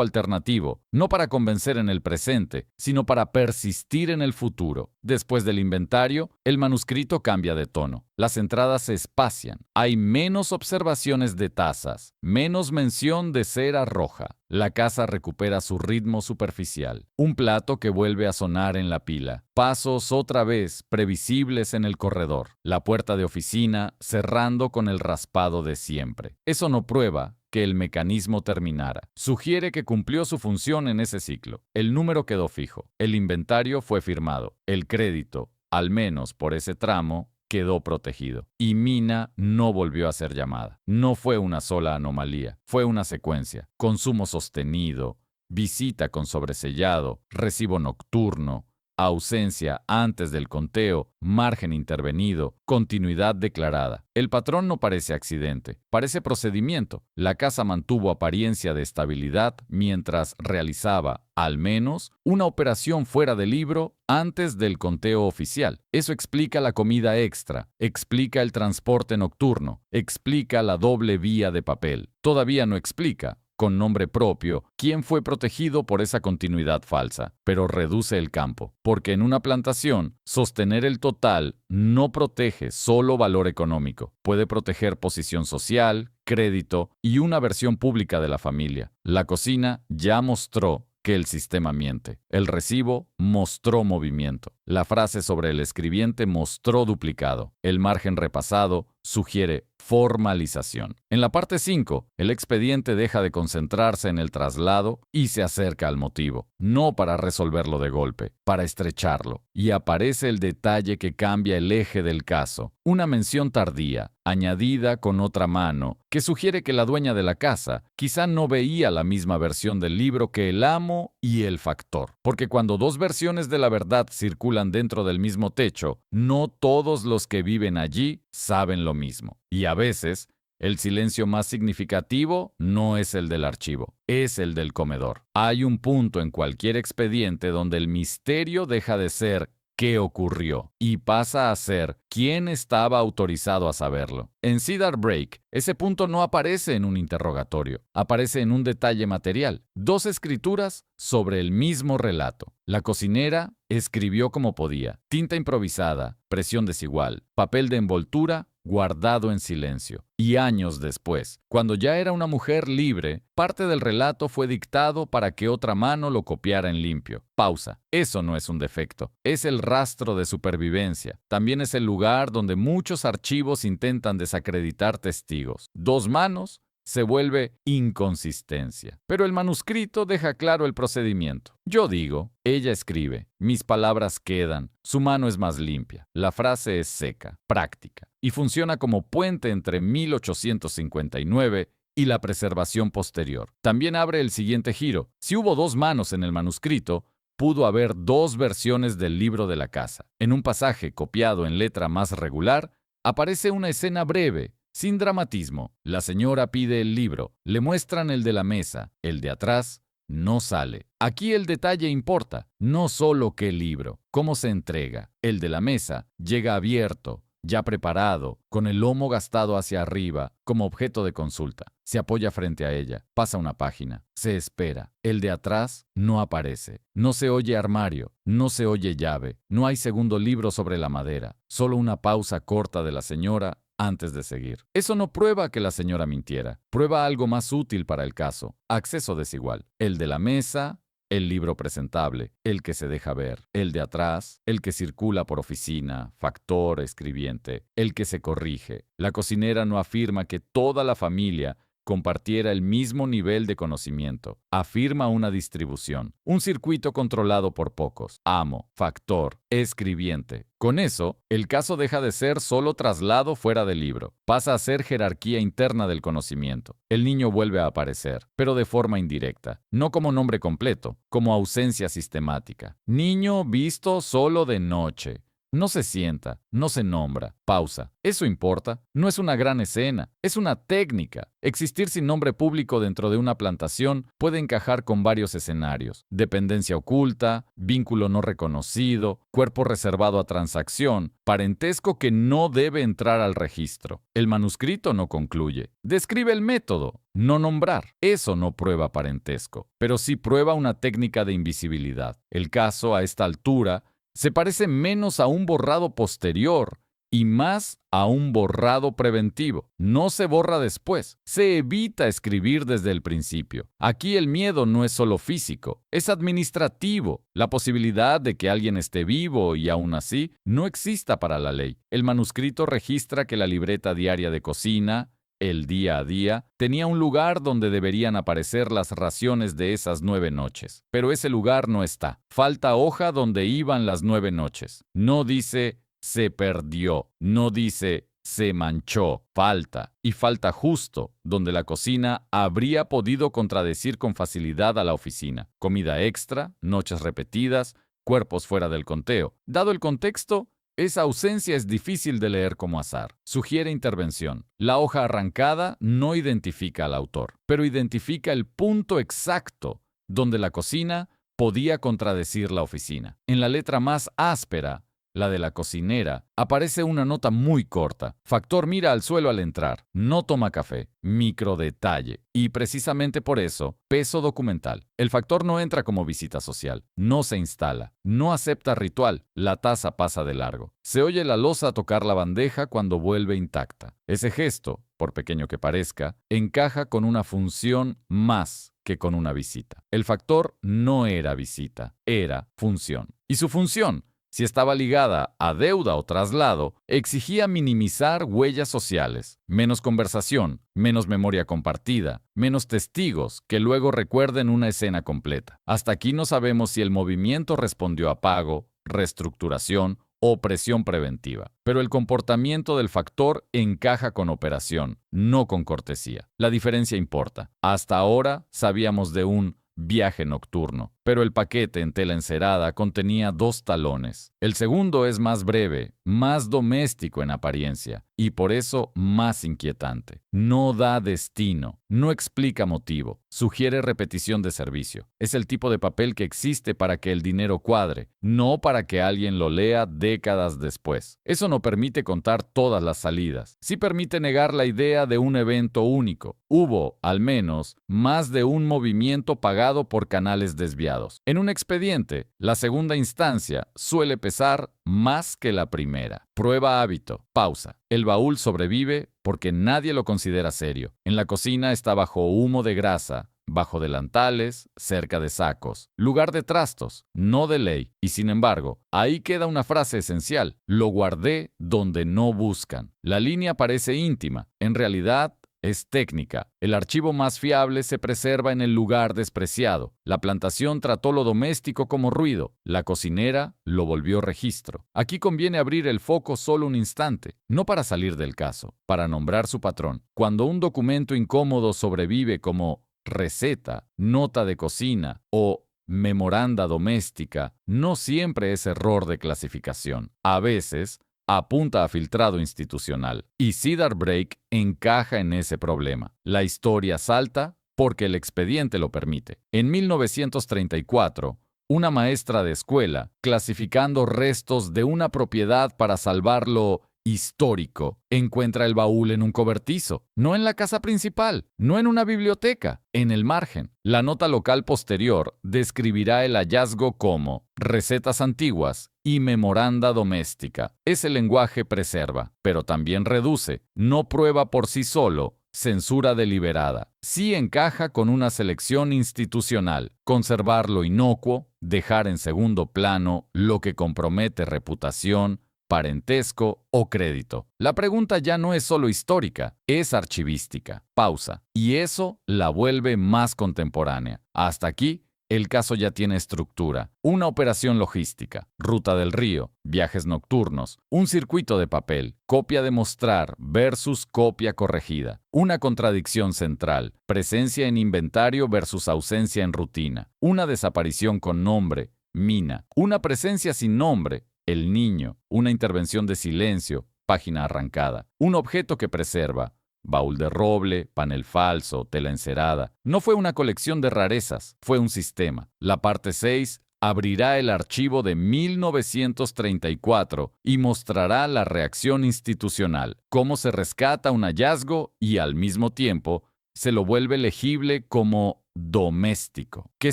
alternativo, no para convencer en el presente, sino para persistir en el futuro. Después del inventario, el manuscrito cambia de tono. Las entradas se espacian. Hay menos observaciones de tazas, menos mención de cera roja. La casa recupera su ritmo superficial. Un plato que vuelve a sonar en la pila. Pasos otra vez previsibles en el corredor. La puerta de oficina cerrando con el raspado de siempre. Eso no prueba que el mecanismo terminara. Sugiere que cumplió su función en ese ciclo. El número quedó fijo. El inventario fue firmado. El crédito, al menos por ese tramo, quedó protegido. Y Mina no volvió a ser llamada. No fue una sola anomalía, fue una secuencia. Consumo sostenido, visita con sobresellado, recibo nocturno, ausencia antes del conteo, margen intervenido, continuidad declarada. El patrón no parece accidente, parece procedimiento. La casa mantuvo apariencia de estabilidad mientras realizaba, al menos, una operación fuera del libro antes del conteo oficial. Eso explica la comida extra, explica el transporte nocturno, explica la doble vía de papel. Todavía no explica, con nombre propio, quién fue protegido por esa continuidad falsa, pero reduce el campo, porque en una plantación, sostener el total no protege solo valor económico, puede proteger posición social, crédito y una versión pública de la familia. La cocina ya mostró que el sistema miente. El recibo mostró movimiento. La frase sobre el escribiente mostró duplicado. El margen repasado sugiere formalización. En la parte 5, el expediente deja de concentrarse en el traslado y se acerca al motivo, no para resolverlo de golpe, para estrecharlo. Y aparece el detalle que cambia el eje del caso, una mención tardía, añadida con otra mano, que sugiere que la dueña de la casa quizá no veía la misma versión del libro que el amo y el factor. Porque cuando dos versiones de la verdad circulan dentro del mismo techo, no todos los que viven allí saben lo mismo. Y a veces, el silencio más significativo no es el del archivo, es el del comedor. Hay un punto en cualquier expediente donde el misterio deja de ser qué ocurrió y pasa a ser quién estaba autorizado a saberlo. En Cedar Break, ese punto no aparece en un interrogatorio, aparece en un detalle material. Dos escrituras sobre el mismo relato. La cocinera escribió como podía, tinta improvisada, presión desigual, papel de envoltura guardado en silencio. Y años después, cuando ya era una mujer libre, parte del relato fue dictado para que otra mano lo copiara en limpio. Pausa. Eso no es un defecto, es el rastro de supervivencia. También es el lugar donde muchos archivos intentan desacreditar testigos. Dos manos se vuelve inconsistencia. Pero el manuscrito deja claro el procedimiento. Yo digo, ella escribe, mis palabras quedan, su mano es más limpia. La frase es seca, práctica, y funciona como puente entre 1859 y la preservación posterior. También abre el siguiente giro. Si hubo dos manos en el manuscrito, pudo haber dos versiones del libro de la casa. En un pasaje copiado en letra más regular, aparece una escena breve, sin dramatismo. La señora pide el libro, le muestran el de la mesa, el de atrás no sale. Aquí el detalle importa, no solo qué libro, cómo se entrega. El de la mesa llega abierto, ya preparado, con el lomo gastado hacia arriba, como objeto de consulta. Se apoya frente a ella, pasa una página, se espera. El de atrás no aparece. No se oye armario, no se oye llave, no hay segundo libro sobre la madera, solo una pausa corta de la señora antes de seguir. Eso no prueba que la señora mintiera, prueba algo más útil para el caso, acceso desigual. El de la mesa, el libro presentable, el que se deja ver. El de atrás, el que circula por oficina, factor, escribiente, el que se corrige. La cocinera no afirma que toda la familia compartiera el mismo nivel de conocimiento. Afirma una distribución, un circuito controlado por pocos. Amo, factor, escribiente. Con eso, el caso deja de ser solo traslado fuera del libro. Pasa a ser jerarquía interna del conocimiento. El niño vuelve a aparecer, pero de forma indirecta. No como nombre completo, como ausencia sistemática. Niño visto solo de noche. No se sienta, no se nombra, pausa. ¿Eso importa? No es una gran escena, es una técnica. Existir sin nombre público dentro de una plantación puede encajar con varios escenarios. Dependencia oculta, vínculo no reconocido, cuerpo reservado a transacción, parentesco que no debe entrar al registro. El manuscrito no concluye. Describe el método, no nombrar. Eso no prueba parentesco, pero sí prueba una técnica de invisibilidad. El caso, a esta altura, se parece menos a un borrado posterior y más a un borrado preventivo. No se borra después, se evita escribir desde el principio. Aquí el miedo no es solo físico, es administrativo. La posibilidad de que alguien esté vivo y aún así no exista para la ley. El manuscrito registra que la libreta diaria de cocina, el día a día, tenía un lugar donde deberían aparecer las raciones de esas 9 noches. Pero ese lugar no está. Falta hoja donde iban las 9 noches. No dice se perdió, no dice se manchó, falta. Y falta justo donde la cocina habría podido contradecir con facilidad a la oficina. Comida extra, noches repetidas, cuerpos fuera del conteo. Dado el contexto, esa ausencia es difícil de leer como azar. Sugiere intervención. La hoja arrancada no identifica al autor, pero identifica el punto exacto donde la cocina podía contradecir la oficina. En la letra más áspera, la de la cocinera, aparece una nota muy corta. Factor mira al suelo al entrar. No toma café. Microdetalle. Y precisamente por eso, peso documental. El factor no entra como visita social. No se instala. No acepta ritual. La taza pasa de largo. Se oye la loza tocar la bandeja cuando vuelve intacta. Ese gesto, por pequeño que parezca, encaja con una función más que con una visita. El factor no era visita, era función. Y su función, si estaba ligada a deuda o traslado, exigía minimizar huellas sociales, menos conversación, menos memoria compartida, menos testigos que luego recuerden una escena completa. Hasta aquí no sabemos si el movimiento respondió a pago, reestructuración o presión preventiva. Pero el comportamiento del factor encaja con operación, no con cortesía. La diferencia importa. Hasta ahora sabíamos de un viaje nocturno, pero el paquete en tela encerada contenía 2 talones. El segundo es más breve, más doméstico en apariencia, y por eso más inquietante. No da destino, no explica motivo, sugiere repetición de servicio. Es el tipo de papel que existe para que el dinero cuadre, no para que alguien lo lea décadas después. Eso no permite contar todas las salidas. Sí permite negar la idea de un evento único. Hubo, al menos, más de un movimiento pagado por canales desviados. En un expediente, la segunda instancia suele pesar más que la primera. Prueba hábito. Pausa. El baúl sobrevive porque nadie lo considera serio. En la cocina está bajo humo de grasa, bajo delantales, cerca de sacos. Lugar de trastos, no de ley. Y sin embargo, ahí queda una frase esencial. Lo guardé donde no buscan. La línea parece íntima. En realidad, es técnica. El archivo más fiable se preserva en el lugar despreciado. La plantación trató lo doméstico como ruido. La cocinera lo volvió registro. Aquí conviene abrir el foco solo un instante, no para salir del caso, para nombrar su patrón. Cuando un documento incómodo sobrevive como receta, nota de cocina o memoranda doméstica, no siempre es error de clasificación. A veces, apunta a filtrado institucional. Y Cedar Break encaja en ese problema. La historia salta porque el expediente lo permite. En 1934, una maestra de escuela, clasificando restos de una propiedad para salvarlo histórico, encuentra el baúl en un cobertizo, no en la casa principal, no en una biblioteca, en el margen. La nota local posterior describirá el hallazgo como recetas antiguas y memoranda doméstica. Ese lenguaje preserva, pero también reduce, no prueba por sí solo, censura deliberada. Sí encaja con una selección institucional, conservar lo inocuo, dejar en segundo plano lo que compromete reputación, parentesco o crédito. La pregunta ya no es solo histórica, es archivística. Pausa. Y eso la vuelve más contemporánea. Hasta aquí, el caso ya tiene estructura. Una operación logística, ruta del río, viajes nocturnos, un circuito de papel, copia de mostrar versus copia corregida. Una contradicción central, presencia en inventario versus ausencia en rutina. Una desaparición con nombre, Mina. Una presencia sin nombre, el niño, una intervención de silencio, página arrancada, un objeto que preserva, baúl de roble, panel falso, tela encerada. No fue una colección de rarezas, fue un sistema. La parte 6 abrirá el archivo de 1934 y mostrará la reacción institucional, cómo se rescata un hallazgo y al mismo tiempo se lo vuelve legible como doméstico. ¿Qué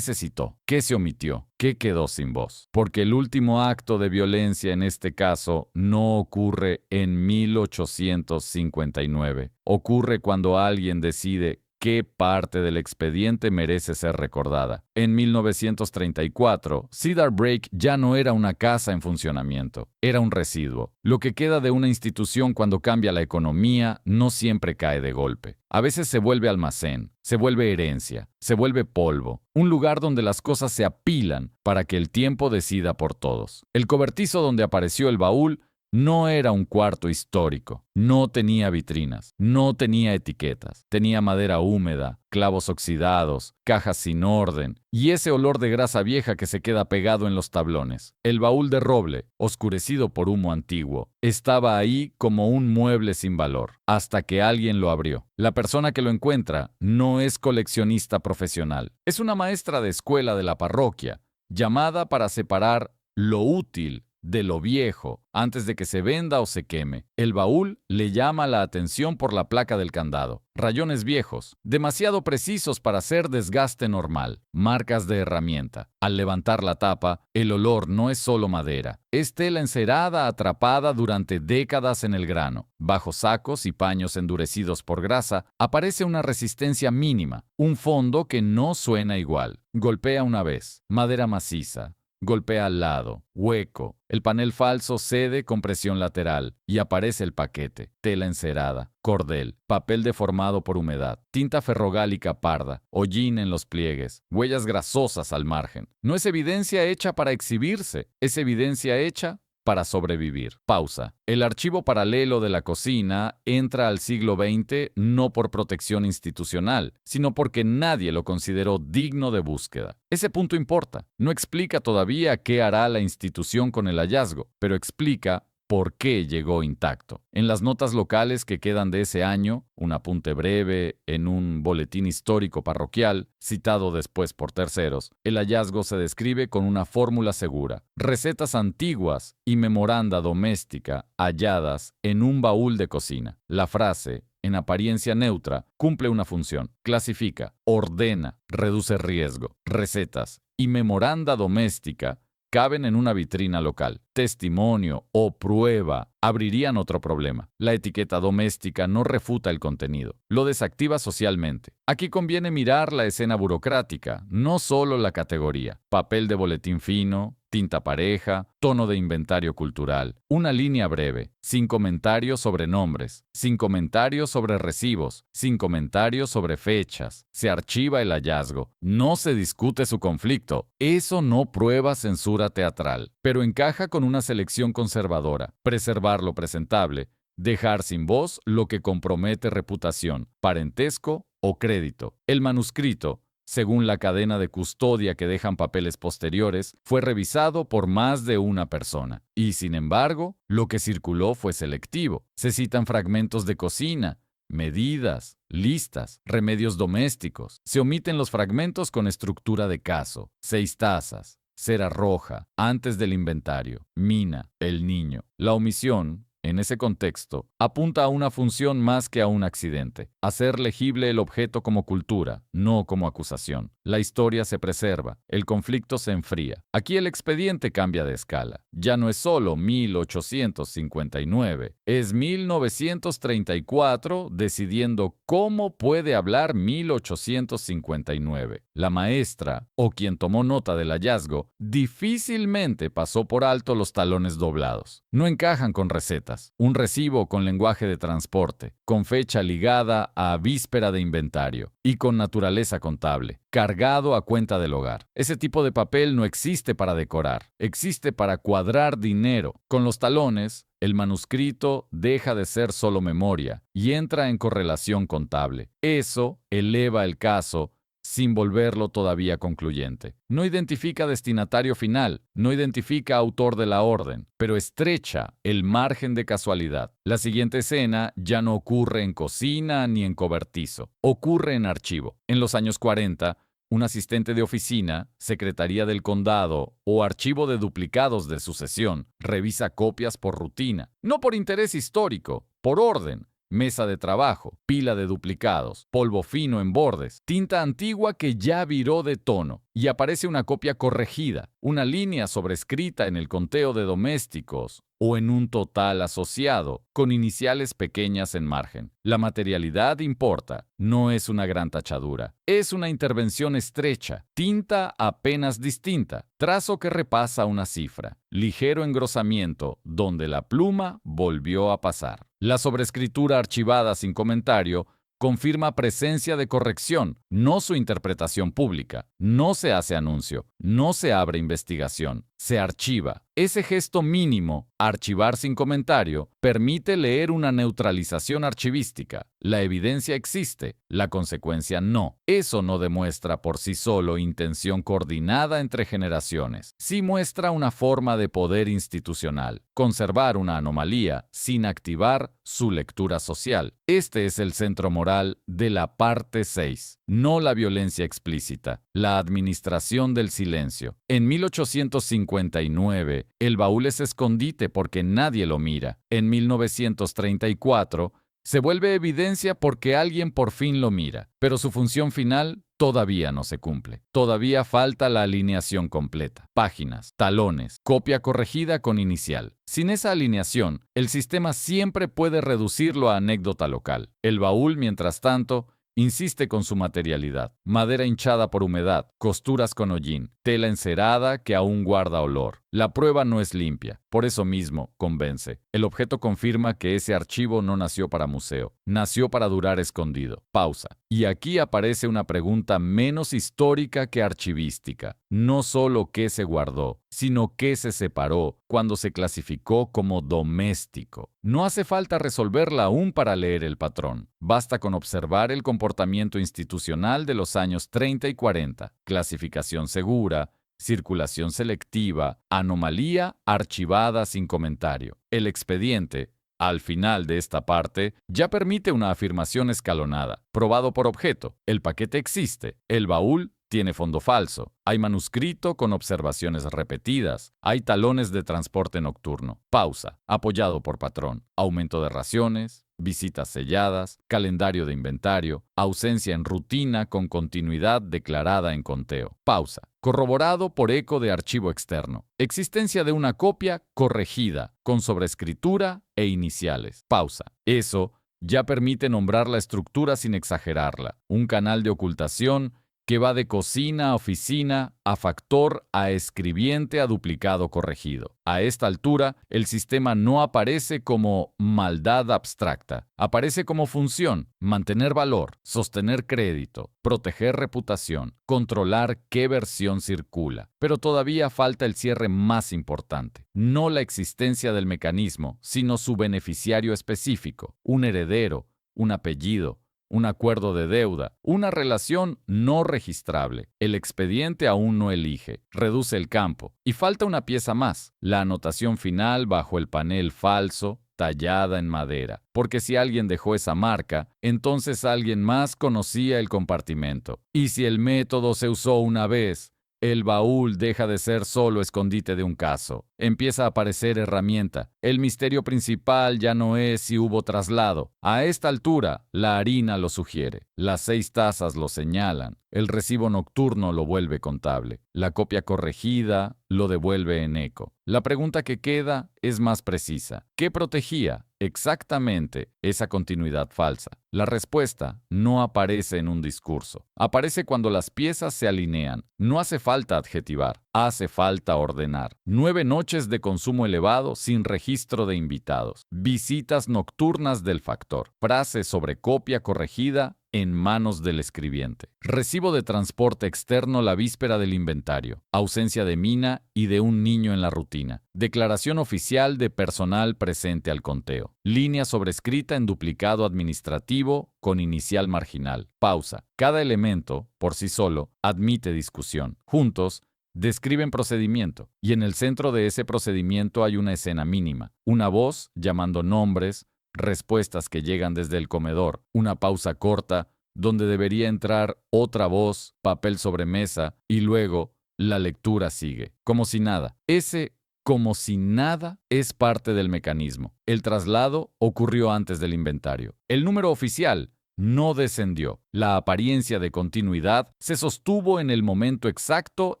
se citó? ¿Qué se omitió? ¿Qué quedó sin voz? Porque el último acto de violencia en este caso no ocurre en 1859. Ocurre cuando alguien decide qué parte del expediente merece ser recordada. En 1934, Cedar Break ya no era una casa en funcionamiento, era un residuo. Lo que queda de una institución cuando cambia la economía no siempre cae de golpe. A veces se vuelve almacén, se vuelve herencia, se vuelve polvo, un lugar donde las cosas se apilan para que el tiempo decida por todos. El cobertizo donde apareció el baúl No era un cuarto histórico, no tenía vitrinas, no tenía etiquetas, tenía madera húmeda, clavos oxidados, cajas sin orden y ese olor de grasa vieja que se queda pegado en los tablones. El baúl de roble, oscurecido por humo antiguo, estaba ahí como un mueble sin valor, hasta que alguien lo abrió. La persona que lo encuentra no es coleccionista profesional, es una maestra de escuela de la parroquia, llamada para separar lo útil de lo viejo antes de que se venda o se queme. El baúl le llama la atención por la placa del candado. Rayones viejos, demasiado precisos para ser desgaste normal, marcas de herramienta. Al levantar la tapa, el olor no es solo madera, es tela encerada atrapada durante décadas en el grano. Bajo sacos y paños endurecidos por grasa, aparece una resistencia mínima, un fondo que no suena igual. Golpea una vez, madera maciza. Golpea al lado, hueco. El panel falso cede con presión lateral y aparece el paquete, tela encerada, cordel, papel deformado por humedad, tinta ferrogálica parda, hollín en los pliegues, huellas grasosas al margen. No es evidencia hecha para exhibirse, es evidencia hecha para sobrevivir. Pausa. El archivo paralelo de la cocina entra al siglo XX no por protección institucional, sino porque nadie lo consideró digno de búsqueda. Ese punto importa. No explica todavía qué hará la institución con el hallazgo, pero explica por qué llegó intacto. En las notas locales que quedan de ese año, un apunte breve en un boletín histórico parroquial, citado después por terceros, el hallazgo se describe con una fórmula segura. Recetas antiguas y memoranda doméstica halladas en un baúl de cocina. La frase, en apariencia neutra, cumple una función. Clasifica, ordena, reduce riesgo. Recetas y memoranda doméstica caben en una vitrina local. Testimonio o prueba abrirían otro problema. La etiqueta doméstica no refuta el contenido, lo desactiva socialmente. Aquí conviene mirar la escena burocrática, no solo la categoría. Papel de boletín fino, tinta pareja, tono de inventario cultural, una línea breve, sin comentarios sobre nombres, sin comentarios sobre recibos, sin comentarios sobre fechas. Se archiva el hallazgo, no se discute su conflicto. Eso no prueba censura teatral, pero encaja con una selección conservadora, preservar lo presentable, dejar sin voz lo que compromete reputación, parentesco o crédito. El manuscrito, según la cadena de custodia que dejan papeles posteriores, fue revisado por más de una persona. Y, sin embargo, lo que circuló fue selectivo. Se citan fragmentos de cocina, medidas, listas, remedios domésticos. Se omiten los fragmentos con estructura de caso. 6 tazas, cera roja, antes del inventario, mina, el niño. La omisión, en ese contexto, apunta a una función más que a un accidente, hacer legible el objeto como cultura, no como acusación. La historia se preserva, el conflicto se enfría. Aquí el expediente cambia de escala. Ya no es solo 1859, es 1934 decidiendo cómo puede hablar 1859. La maestra, o quien tomó nota del hallazgo, difícilmente pasó por alto los talones doblados. No encajan con recetas. Un recibo con lenguaje de transporte, con fecha ligada a víspera de inventario y con naturaleza contable, cargado a cuenta del hogar. Ese tipo de papel no existe para decorar, existe para cuadrar dinero. Con los talones, el manuscrito deja de ser solo memoria y entra en correlación contable. Eso eleva el caso sin volverlo todavía concluyente. No identifica destinatario final, no identifica autor de la orden, pero estrecha el margen de casualidad. La siguiente escena ya no ocurre en cocina ni en cobertizo, ocurre en archivo. En los años 40, un asistente de oficina, secretaría del condado o archivo de duplicados de sucesión revisa copias por rutina, no por interés histórico, por orden. Mesa de trabajo, pila de duplicados, polvo fino en bordes, tinta antigua que ya viró de tono y aparece una copia corregida, una línea sobrescrita en el conteo de domésticos o en un total asociado, con iniciales pequeñas en margen. La materialidad importa, no es una gran tachadura, es una intervención estrecha, tinta apenas distinta, trazo que repasa una cifra, ligero engrosamiento donde la pluma volvió a pasar. La sobrescritura archivada sin comentario confirma presencia de corrección, no su interpretación pública. No se hace anuncio, no se abre investigación. se archiva. Ese gesto mínimo, archivar sin comentario, permite leer una neutralización archivística. La evidencia existe, la consecuencia no. Eso no demuestra por sí solo intención coordinada entre generaciones. Sí muestra una forma de poder institucional, conservar una anomalía sin activar su lectura social. Este es el centro moral de la parte 6, no la violencia explícita, la administración del silencio. En 1859, el baúl es escondite porque nadie lo mira. En 1934, se vuelve evidencia porque alguien por fin lo mira, pero su función final todavía no se cumple. Todavía falta la alineación completa. Páginas, talones, copia corregida con inicial. Sin esa alineación, el sistema siempre puede reducirlo a anécdota local. El baúl, mientras tanto, insiste con su materialidad. Madera hinchada por humedad, costuras con hollín, tela encerada que aún guarda olor. La prueba no es limpia, por eso mismo convence. El objeto confirma que ese archivo no nació para museo, nació para durar escondido. Pausa. Y aquí aparece una pregunta menos histórica que archivística. No solo qué se guardó, sino qué se separó cuando se clasificó como doméstico. No hace falta resolverla aún para leer el patrón. Basta con observar el comportamiento institucional de los años 30 y 40. Clasificación segura, circulación selectiva, anomalía archivada sin comentario. El expediente, al final de esta parte, ya permite una afirmación escalonada. Probado por objeto. El paquete existe. El baúl tiene fondo falso. Hay manuscrito con observaciones repetidas. Hay talones de transporte nocturno. Pausa. Apoyado por patrón. Aumento de raciones. Visitas selladas, calendario de inventario, ausencia en rutina con continuidad declarada en conteo. Pausa. Corroborado por eco de archivo externo. Existencia de una copia corregida, con sobrescritura e iniciales. Pausa. Eso ya permite nombrar la estructura sin exagerarla. Un canal de ocultación que va de cocina a oficina, a factor, a escribiente, a duplicado corregido. A esta altura, el sistema no aparece como maldad abstracta, aparece como función, mantener valor, sostener crédito, proteger reputación, controlar qué versión circula. Pero todavía falta el cierre más importante, no la existencia del mecanismo, sino su beneficiario específico, un heredero, un apellido, un acuerdo de deuda, una relación no registrable. El expediente aún no elige, reduce el campo. Y falta una pieza más, la anotación final bajo el panel falso, tallada en madera. Porque si alguien dejó esa marca, entonces alguien más conocía el compartimento. Y si el método se usó una vez, el baúl deja de ser solo escondite de un caso. Empieza a aparecer herramienta. El misterio principal ya no es si hubo traslado. A esta altura, la harina lo sugiere. Las 6 tazas lo señalan. El recibo nocturno lo vuelve contable. La copia corregida lo devuelve en eco. La pregunta que queda es más precisa. ¿Qué protegía exactamente esa continuidad falsa? La respuesta no aparece en un discurso. Aparece cuando las piezas se alinean. No hace falta adjetivar, hace falta ordenar. 9 noches de consumo elevado sin registro de invitados. Visitas nocturnas del factor. Frase sobre copia corregida en manos del escribiente. Recibo de transporte externo la víspera del inventario. Ausencia de mina y de un niño en la rutina. Declaración oficial de personal presente al conteo. Línea sobrescrita en duplicado administrativo con inicial marginal. Pausa. Cada elemento, por sí solo, admite discusión. Juntos, describen procedimiento. Y en el centro de ese procedimiento hay una escena mínima. Una voz llamando nombres, respuestas que llegan desde el comedor, una pausa corta donde debería entrar otra voz, papel sobre mesa y luego la lectura sigue. Como si nada. Ese como si nada es parte del mecanismo. El traslado ocurrió antes del inventario. El número oficial no descendió. La apariencia de continuidad se sostuvo en el momento exacto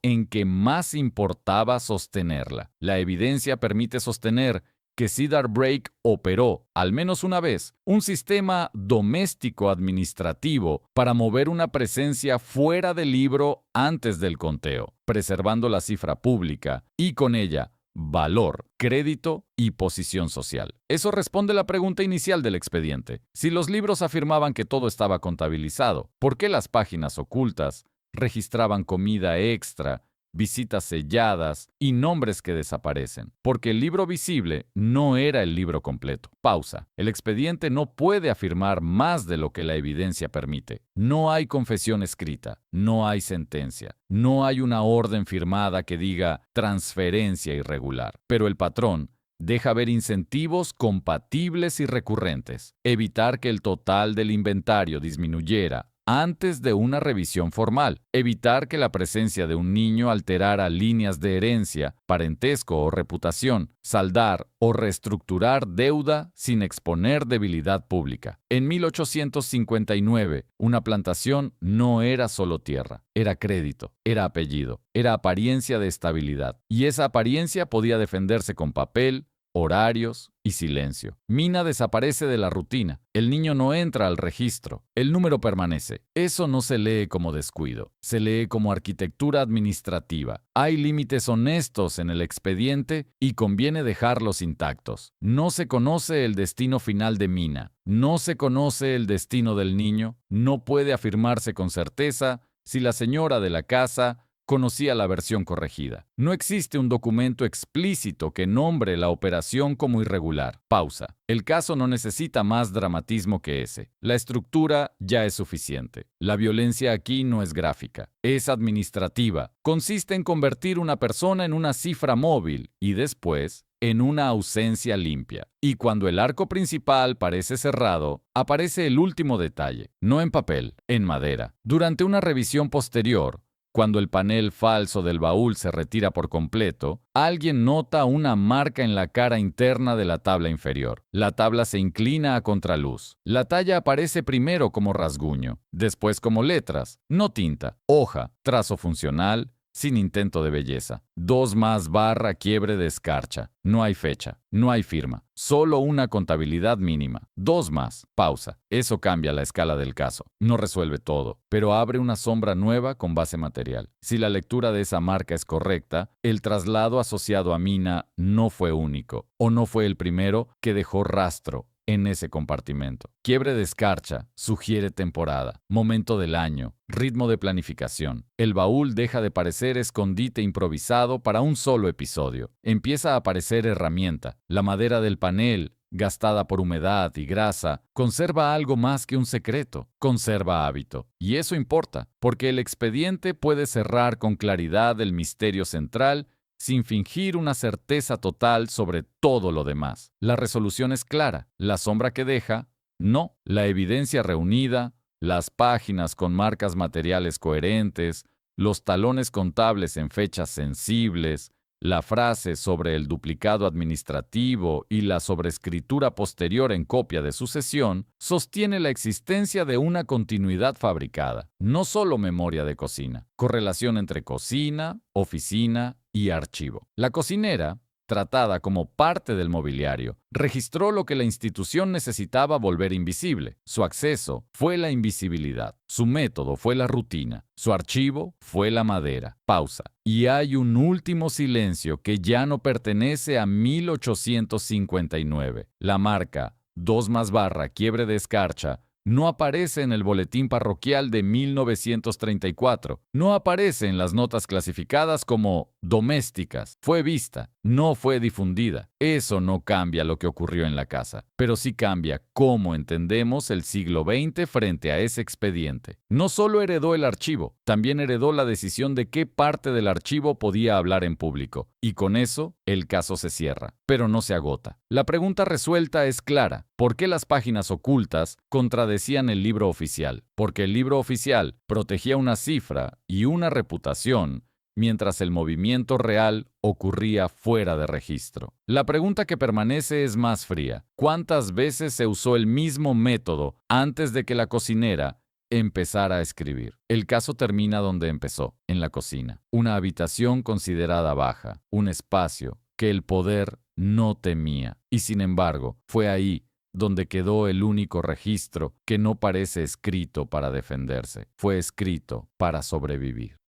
en que más importaba sostenerla. La evidencia permite sostener que Cedar Break operó, al menos una vez, un sistema doméstico administrativo para mover una presencia fuera del libro antes del conteo, preservando la cifra pública y con ella valor, crédito y posición social. Eso responde a la pregunta inicial del expediente. Si los libros afirmaban que todo estaba contabilizado, ¿por qué las páginas ocultas registraban comida extra visitas selladas y nombres que desaparecen, porque el libro visible no era el libro completo. Pausa. El expediente no puede afirmar más de lo que la evidencia permite. No hay confesión escrita, no hay sentencia, no hay una orden firmada que diga transferencia irregular. Pero el patrón deja ver incentivos compatibles y recurrentes. Evitar que el total del inventario disminuyera antes de una revisión formal. Evitar que la presencia de un niño alterara líneas de herencia, parentesco o reputación. Saldar o reestructurar deuda sin exponer debilidad pública. En 1859, una plantación no era solo tierra, era crédito, era apellido, era apariencia de estabilidad. Y esa apariencia podía defenderse con papel, horarios y silencio. Mina desaparece de la rutina. El niño no entra al registro. El número permanece. Eso no se lee como descuido. Se lee como arquitectura administrativa. Hay límites honestos en el expediente y conviene dejarlos intactos. No se conoce el destino final de Mina. No se conoce el destino del niño. No puede afirmarse con certeza si la señora de la casa conocía la versión corregida. No existe un documento explícito que nombre la operación como irregular. Pausa. El caso no necesita más dramatismo que ese. La estructura ya es suficiente. La violencia aquí no es gráfica, es administrativa. Consiste en convertir una persona en una cifra móvil y después en una ausencia limpia. Y cuando el arco principal parece cerrado, aparece el último detalle, no en papel, en madera. Durante una revisión posterior, cuando el panel falso del baúl se retira por completo, alguien nota una marca en la cara interna de la tabla inferior. La tabla se inclina a contraluz. La talla aparece primero como rasguño, después como letras, no tinta, hoja, trazo funcional, sin intento de belleza. 2+/ quiebre de escarcha. No hay fecha, no hay firma, solo una contabilidad mínima. 2+, pausa. Eso cambia la escala del caso. No resuelve todo, pero abre una sombra nueva con base material. Si la lectura de esa marca es correcta, el traslado asociado a Mina no fue único, o no fue el primero que dejó rastro en ese compartimento. Quiebre de escarcha sugiere temporada, momento del año, ritmo de planificación. El baúl deja de parecer escondite improvisado para un solo episodio. Empieza a aparecer herramienta. La madera del panel, gastada por humedad y grasa, conserva algo más que un secreto, conserva hábito. Y eso importa, porque el expediente puede cerrar con claridad el misterio central sin fingir una certeza total sobre todo lo demás. La resolución es clara, la sombra que deja, no. La evidencia reunida, las páginas con marcas materiales coherentes, los talones contables en fechas sensibles, la frase sobre el duplicado administrativo y la sobrescritura posterior en copia de sucesión sostiene la existencia de una continuidad fabricada, no solo memoria de cocina, correlación entre cocina, oficina y archivo. La cocinera, tratada como parte del mobiliario, registró lo que la institución necesitaba volver invisible. Su acceso fue la invisibilidad. Su método fue la rutina. Su archivo fue la madera. Pausa. Y hay un último silencio que ya no pertenece a 1859. La marca 2+/ quiebre de escarcha no aparece en el boletín parroquial de 1934. No aparece en las notas clasificadas como domésticas. Fue vista, no fue difundida. Eso no cambia lo que ocurrió en la casa, pero sí cambia cómo entendemos el siglo XX frente a ese expediente. No solo heredó el archivo, también heredó la decisión de qué parte del archivo podía hablar en público. Y con eso, el caso se cierra, pero no se agota. La pregunta resuelta es clara. ¿Por qué las páginas ocultas contradecían el libro oficial? Porque el libro oficial protegía una cifra y una reputación, mientras el movimiento real ocurría fuera de registro. La pregunta que permanece es más fría. ¿Cuántas veces se usó el mismo método antes de que la cocinera empezara a escribir? El caso termina donde empezó, en la cocina. Una habitación considerada baja, un espacio que el poder no temía. Y sin embargo, fue ahí donde quedó el único registro que no parece escrito para defenderse. Fue escrito para sobrevivir.